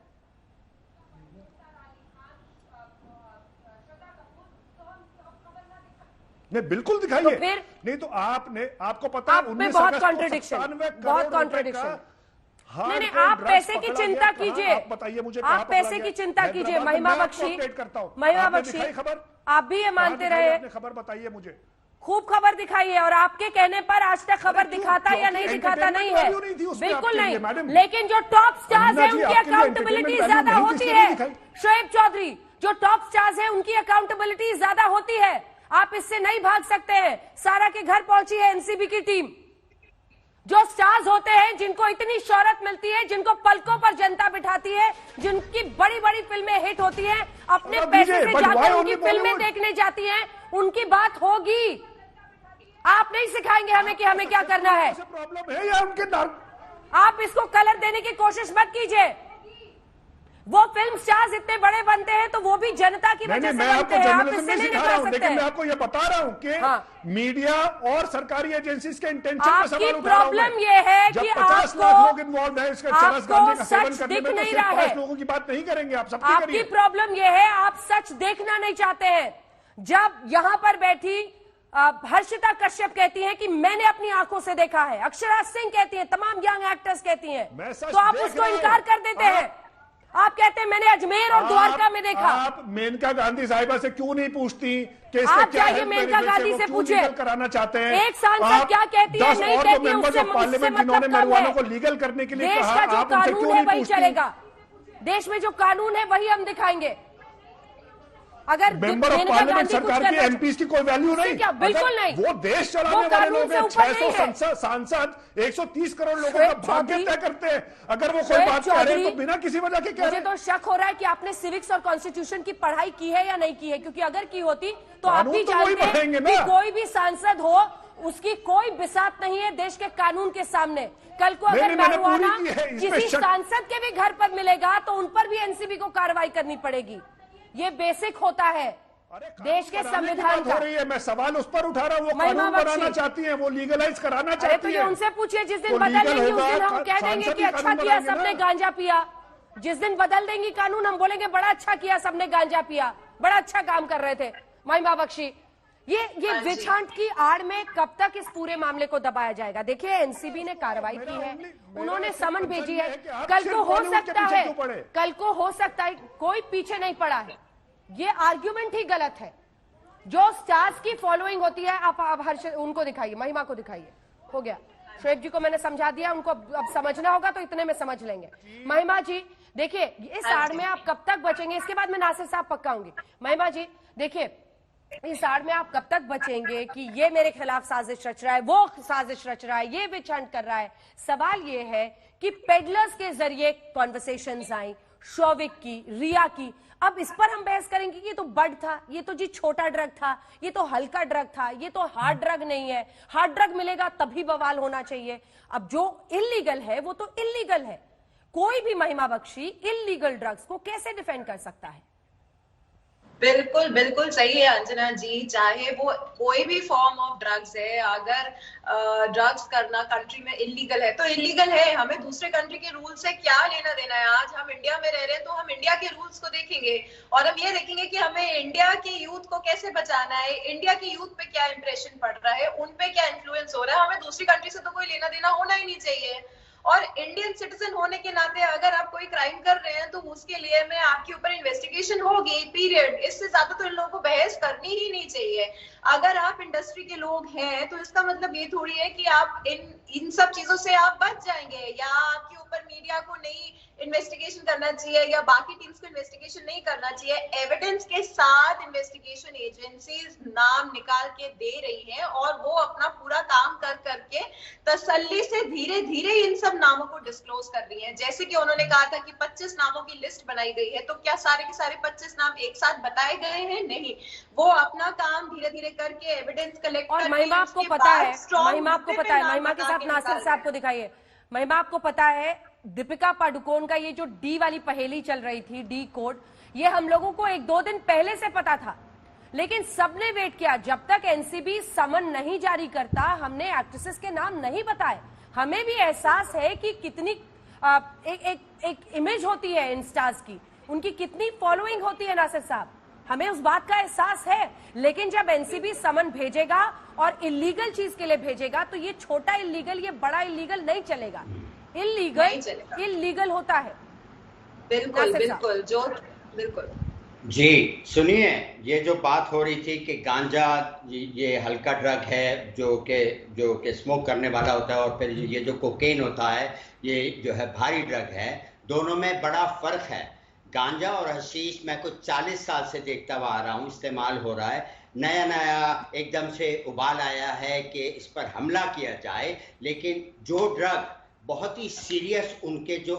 नहीं, बिल्कुल दिखाइए। तो फिर नहीं तो आपको पता है, बहुत कॉन्ट्रडिक्शन। नहीं, आप पैसे की चिंता कीजिए, बताइए मुझे, आप पैसे की चिंता कीजिए। महिमा बख्शी, आप भी ये मानते रहे। खबर बताइए मुझे, खूब खबर दिखाई है, और आपके कहने पर आज तक खबर दिखाता या नहीं दिखाता नहीं है, बिल्कुल नहीं। लेकिन जो टॉप स्टार्स हैं उनकी अकाउंटेबिलिटी ज्यादा होती है। शोएब चौधरी, जो टॉप स्टार्स हैं उनकी अकाउंटेबिलिटी ज्यादा होती है। आप इससे नहीं भाग सकते हैं। सारा के घर पहुंची है एनसीबी की टीम। जो स्टार्स होते हैं, जिनको इतनी शोहरत मिलती है, जिनको पलकों पर जनता बिठाती है, जिनकी बड़ी बड़ी फिल्में हिट होती हैं, अपने पैसे से जाकर उनकी फिल्में देखने जाती हैं, उनकी बात होगी। आप नहीं सिखाएंगे हमें कि हमें क्या करना है। प्रॉब्लम है या उनके आप इसको कलर देने की कोशिश मत कीजिए। वो फिल्म स्टार्स इतने बड़े बनते हैं तो वो भी जनता की वजह से बनते हैं। आप इससे नहीं निकाल सकते। लेकिन मैं आपको ये बता रहा हूं कि मीडिया और सरकारी एजेंसीज के इंटेंशन पे सवाल उठा रहा हूं। प्रॉब्लम ये है कि 50 लाख लोग इन्वॉल्व है इसके चरस गांजे का सेवन करने में, तो नहीं सिर्फ रहा है। 5 लोगों की बात नहीं करेंगे, आप सबकी आपकी करिए। प्रॉब्लम ये है, आप सच देखना नहीं चाहते हैं। जब यहां पर बैठी हर्षिता कश्यप कहती हैं कि मैंने अपनी आंखों से देखा है, अक्षरा सिंह कहती हैं, तमाम यंग एक्टर्स कहती हैं, तो आप उसको इनकार कर देते हैं। आप कहते हैं मैंने अजमेर और द्वारका में देखा। आप मेनका गांधी साहिबा से क्यों नहीं पूछती कि आप जाइए मेनका गांधी से पूछिए, कराना चाहते हैं। एक सांसद क्या कहती है, नहीं कहती है, उससे पार्लियामेंट जिन्होंने marijuana को लीगल करने के लिए देश कहा, का जो आप उनसे कानून क्यों है नहीं वही पूछती? चलेगा। देश में जो कानून है वही हम दिखाएंगे। अगर मेंबर ऑफ पार्लियामेंट सरकार की एमपीज की कोई वैल्यू नहीं, क्या? बिल्कुल नहीं। वो देश चलाने वाले लोग हैं, 600 सांसद 130 करोड़ लोगों का भाग्य तय करते हैं। अगर वो कोई बात कह रहे हैं तो बिना किसी वजह के कह रहे हैं। मुझे तो शक हो रहा है कि आपने सिविक्स और कॉन्स्टिट्यूशन की पढ़ाई की है या नहीं की है, क्योंकि अगर की होती तो आप भी जानते हैं कि कोई भी सांसद हो उसकी कोई बिसात नहीं है देश के कानून के सामने। कल को अगर marijuana किसी सांसद के भी घर पर मिलेगा तो उन पर भी एनसीबी को कार्रवाई करनी पड़ेगी। ये बेसिक होता है देश के संविधान का। मैं सवाल उस पर उठा रहा हूँ, वो कानून बनाना चाहती है, वो लीगलाइज कराना चाहती है। उनसे पूछिए, जिस दिन बदल देंगी उस दिन हम कह देंगे कि अच्छा किया सबने गांजा पिया। जिस दिन बदल देंगी कानून हम बोलेंगे बड़ा अच्छा किया सबने गांजा पिया, बड़ा अच्छा काम कर रहे थे। महिमा बख्शी, ये विछांट की आड़ में कब तक इस पूरे मामले को दबाया जाएगा? देखिए एनसीबी ने कार्रवाई की है, उन्होंने समन भेजी है। कल को हो सकता है कोई पीछे नहीं पड़ा है। ये आर्ग्यूमेंट ही गलत है। जो स्टार्स की फॉलोइंग होती है, आप हर्ष उनको दिखाइए, महिमा को दिखाइए। हो गया, श्वेत जी को मैंने समझा दिया, उनको अब समझना होगा तो इतने में समझ लेंगे। महिमा जी देखिए, इस आड़ में आप कब तक बचेंगे? इसके बाद मैं नासिर साहब पक्का आऊंगी। महिमा जी देखिए, इस आड़ में आप कब तक बचेंगे कि ये मेरे खिलाफ साजिश रच रहा है, वो साजिश रच रहा है, ये विछांट कर रहा है? सवाल ये है कि पेडलर्स के जरिए कॉन्वर्सेशंस आई, शौविक की, रिया की। अब इस पर हम बहस करेंगे कि ये तो बड था, ये तो जी छोटा ड्रग था, ये तो हल्का ड्रग था, ये तो हार्ड ड्रग नहीं है। हार्ड ड्रग मिलेगा तभी बवाल होना चाहिए। अब जो इल्लीगल है वो तो इल्लीगल है। कोई भी महिमा बख्शी इल्लीगल ड्रग्स को कैसे डिफेंड कर सकता है? बिल्कुल बिल्कुल सही है अंजना जी, चाहे वो कोई भी फॉर्म ऑफ ड्रग्स है, अगर ड्रग्स करना कंट्री में इलीगल है तो इलीगल है। हमें दूसरे कंट्री के रूल से क्या लेना देना है? आज हम इंडिया में रह रहे हैं तो हम इंडिया के रूल्स को देखेंगे और हम ये देखेंगे कि हमें इंडिया के यूथ को कैसे बचाना है, इंडिया के यूथ पे क्या इंप्रेशन पड़ रहा है, उन पे क्या इन्फ्लुएंस हो रहा है। हमें दूसरी कंट्री से तो कोई लेना देना होना ही नहीं चाहिए। और इंडियन सिटीजन होने के नाते अगर आप कोई क्राइम कर रहे हैं तो उसके लिए में आपके ऊपर इन्वेस्टिगेशन होगी, पीरियड। इससे ज्यादा तो इन लोगों को बहस करनी ही नहीं चाहिए। अगर आप इंडस्ट्री के लोग हैं तो इसका मतलब ये थोड़ी है कि आप इन सब चीजों से आप बच जाएंगे, या आपके ऊपर मीडिया को नहीं इन्वेस्टिगेशन करना चाहिए या बाकी टीम्स को इन्वेस्टिगेशन नहीं करना चाहिए। एविडेंस के साथ इन्वेस्टिगेशन एजेंसीज नाम निकाल के दे रही हैं और वो अपना पूरा काम कर करके तसल्ली से धीरे धीरे इन सब नामों को डिस्क्लोज कर रही हैं। जैसे कि उन्होंने कहा था कि 25 नामों की लिस्ट बनाई गई है, तो क्या सारे के सारे 25 नाम एक साथ बताए गए हैं? नहीं, वो अपना काम धीरे धीरे करके एविडेंस कलेक्ट और महिमा आपको पता है, महिमा आपको पता है, महिमा के साथ नासिर साहब को दिखाइए। महिमा आपको पता है दीपिका पादुकोण का ये जो डी वाली पहेली चल रही थी, डी कोड, ये हम लोगों को 1-2 दिन पहले से पता था, लेकिन सबने वेट किया जब तक एनसीबी समन नहीं जारी करता। हमने एक्ट्रेसेस के नाम नहीं बताए। हमें भी एहसास है कि कितनी एक इमेज होती है इन स्टार्स की, उनकी कितनी फॉलोइंग होती है। नासिर साहब, हमें उस बात का एहसास है, लेकिन जब एनसीबी समन भेजेगा और इलीगल चीज के लिए भेजेगा तो ये छोटा इलीगल, ये बड़ा इलीगल नहीं चलेगा। इलीगल होता है। बिल्कुल बिल्कुल, जो बिल्कुल जी सुनिए, ये जो बात हो रही थी कि गांजा ये हल्का ड्रग है जो कि स्मोक करने वाला होता है, और फिर ये जो कोकेन होता है ये जो है भारी ड्रग है। दोनों में बड़ा फर्क है। गांजा और हशीश मैं कुछ 40 साल से देखता हुआ आ रहा हूँ, इस्तेमाल हो रहा है। नया एकदम से उबाल आया है कि इस पर हमला किया जाए, लेकिन जो ड्रग बहुत ही सीरियस उनके जो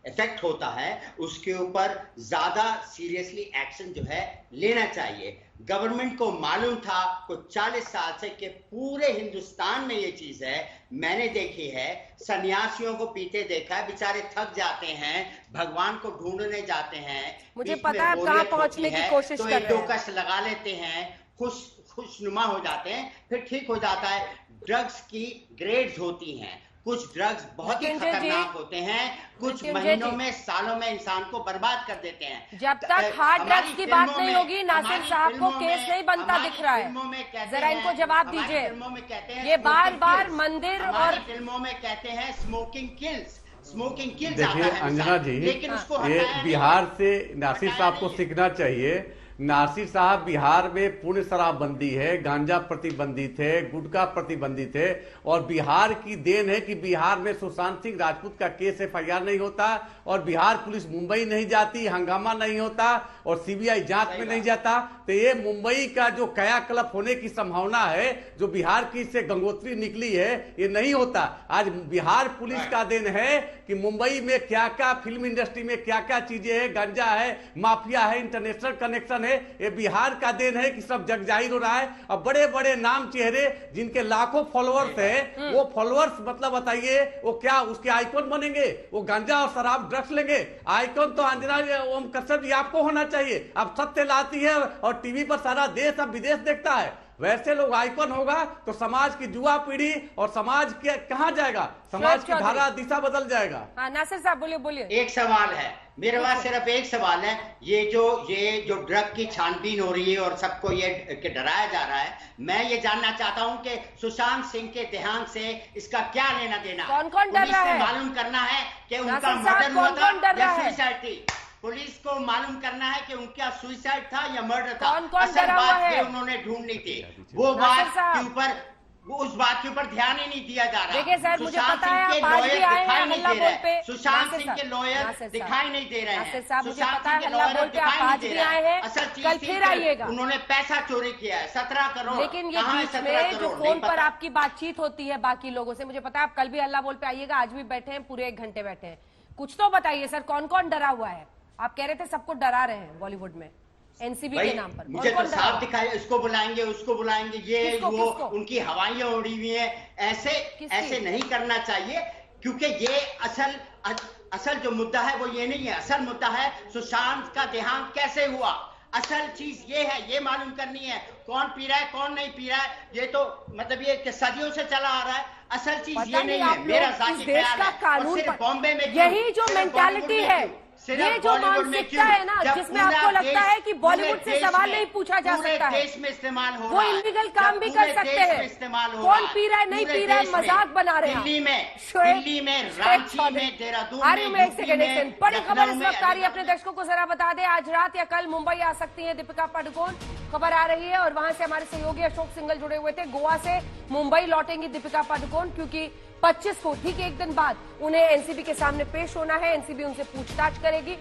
इफेक्ट होता है उसके ऊपर ज्यादा सीरियसली एक्शन जो है लेना चाहिए। गवर्नमेंट को मालूम था कुछ 40 साल से कि पूरे हिंदुस्तान में ये चीज है। मैंने देखी है, सन्यासियों को पीते देखा है, बेचारे थक जाते हैं, भगवान को ढूंढने जाते हैं, मुझे पता है कहां पहुंचने की कोशिश कर रहे हैं, तो 2 कस लगा लेते हैं, खुशनुमा हो जाते हैं, फिर ठीक हो जाता है। ड्रग्स की ग्रेड्स होती हैं, कुछ ड्रग्स बहुत ही खतरनाक होते हैं, कुछ महीनों में सालों में इंसान को बर्बाद कर देते हैं। जब तक हार्ड ड्रग्स की बात नहीं होगी, नासिर साहब को केस नहीं बनता दिख रहा है। जरा इनको जवाब दीजिए। फिल्मों में कहते हैं ये बार मंदिर और फिल्मों में कहते हैं स्मोकिंग किल्स। देखिए अंजना जी, ये बिहार से नासिर साहब को सीखना चाहिए। नासिर साहब, बिहार में पूर्ण शराबबंदी है, गांजा प्रतिबंधित है, गुटखा प्रतिबंधित है, और बिहार की देन है कि बिहार में सुशांत सिंह राजपूत का केस FIR नहीं होता, और बिहार पुलिस मुंबई नहीं जाती, हंगामा नहीं होता, और CBI जांच में नहीं जाता। तो ये मुंबई का जो कायाकल्प होने की संभावना है, जो बिहार की से गंगोत्री निकली है, ये नहीं होता। आज बिहार पुलिस का देन है कि मुंबई में क्या क्या, फिल्म इंडस्ट्री में क्या क्या चीजें हैं, गांजा है, माफिया है, इंटरनेशनल कनेक्शन है, ये बिहार का देन है कि सब जग जाहिर हो रहा है। अब बड़े बड़े नाम चेहरे जिनके लाखों फॉलोअर्स है, वो फॉलोअर्स मतलब बताइए वो क्या उसके आइकॉन बनेंगे? वो गांजा और शराब ड्रग्स लेंगे? आइकॉन तो अंजना ओम कश्यप जी आपको होना चाहिए। अब सत्य लाती है और टीवी पर सारा देश अब विदेश देखता है। वैसे लोग आइकॉन होगा तो समाज की युवा पीढ़ी और समाज के कहां जाएगा, समाज की धारा दिशा बदल जाएगा। हाँ, नासिर साहब बोलिए। एक सवाल है मेरे पास, सिर्फ एक सवाल है। ये जो ड्रग की छानबीन हो रही है और सबको ये डराया जा रहा है, मैं ये जानना चाहता हूं कि सुशांत सिंह के देहांत से इसका क्या लेना देना? कौन डर रहा है? मालूम करना है कि उनका मर्डर हुआ था या सुसाइड थी। पुलिस को मालूम करना है कि उनका सुसाइड था या मर्डर था। असल बात ये उन्होंने ढूंढनी थी, वो बात के ऊपर, उस बात के ऊपर ध्यान ही नहीं दिया जा रहा। देखिए सर, मुझे पता है आप आज भी आए हैं हल्ला बोल पे। सुशांत सिंह के लॉयर दिखाई नहीं दे रहे हैं। नासिर साहब, मुझे पता है हल्ला बोल पे आप आज भी आए हैं, कल फिर आइएगा। उन्होंने पैसा चोरी किया है 17 करोड़। लेकिन ये बीच में जो फोन पर आपकी बातचीत होती है बाकी लोगों से, मुझे पता है आप कल भी हल्ला बोल पे आइएगा, आज भी बैठे हैं, पूरे 1 घंटे बैठे हैं। कुछ तो बताइए सर, कौन कौन डरा हुआ है? आप कह रहे थे सबको डरा रहे हैं बॉलीवुड में NCB के नाम पर। मुझे तो साफ दिखाई, इसको बुलाएंगे उसको बुलाएंगे, ये वो उनकी हवाइयां उड़ी हुई हैं। ऐसे नहीं करना चाहिए, क्योंकि ये असल जो मुद्दा है वो ये नहीं है। असल मुद्दा है सुशांत का देहांत कैसे हुआ। असल चीज ये है, ये मालूम करनी है कौन पी रहा है कौन नहीं पी रहा है। ये तो मतलब ये सदियों से चला आ रहा है। असल चीज ये नहीं है। मेरा जाती ख्याल है, और सिर्फ बॉम्बे में यही जो मेंटालिटी है, ये जो मानसिकता है ना, जिसमें आपको लगता है कि बॉलीवुड से सवाल नहीं पूछा जा सकता है, देश में इस्तेमाल हो, वो इलीगल काम भी कर सकते हैं। कौन पी रहा है नहीं पी रहा है, मजाक बना रहे हैं। दिल्ली में, रांची में, देहरादून में, एक सेकंड, बड़ी खबर इस वक्त आ रही है, अपने दर्शकों को जरा बता दें। आज रात या कल मुंबई आ सकती है दीपिका पादुकोण, खबर आ रही है, और वहां से हमारे सहयोगी अशोक सिंगल जुड़े हुए थे। गोवा से मुंबई लौटेंगी दीपिका पादुकोण, क्योंकि 25 को ठीक 1 दिन बाद उन्हें NCB के सामने पेश होना है। NCB उनसे पूछताछ करेगी।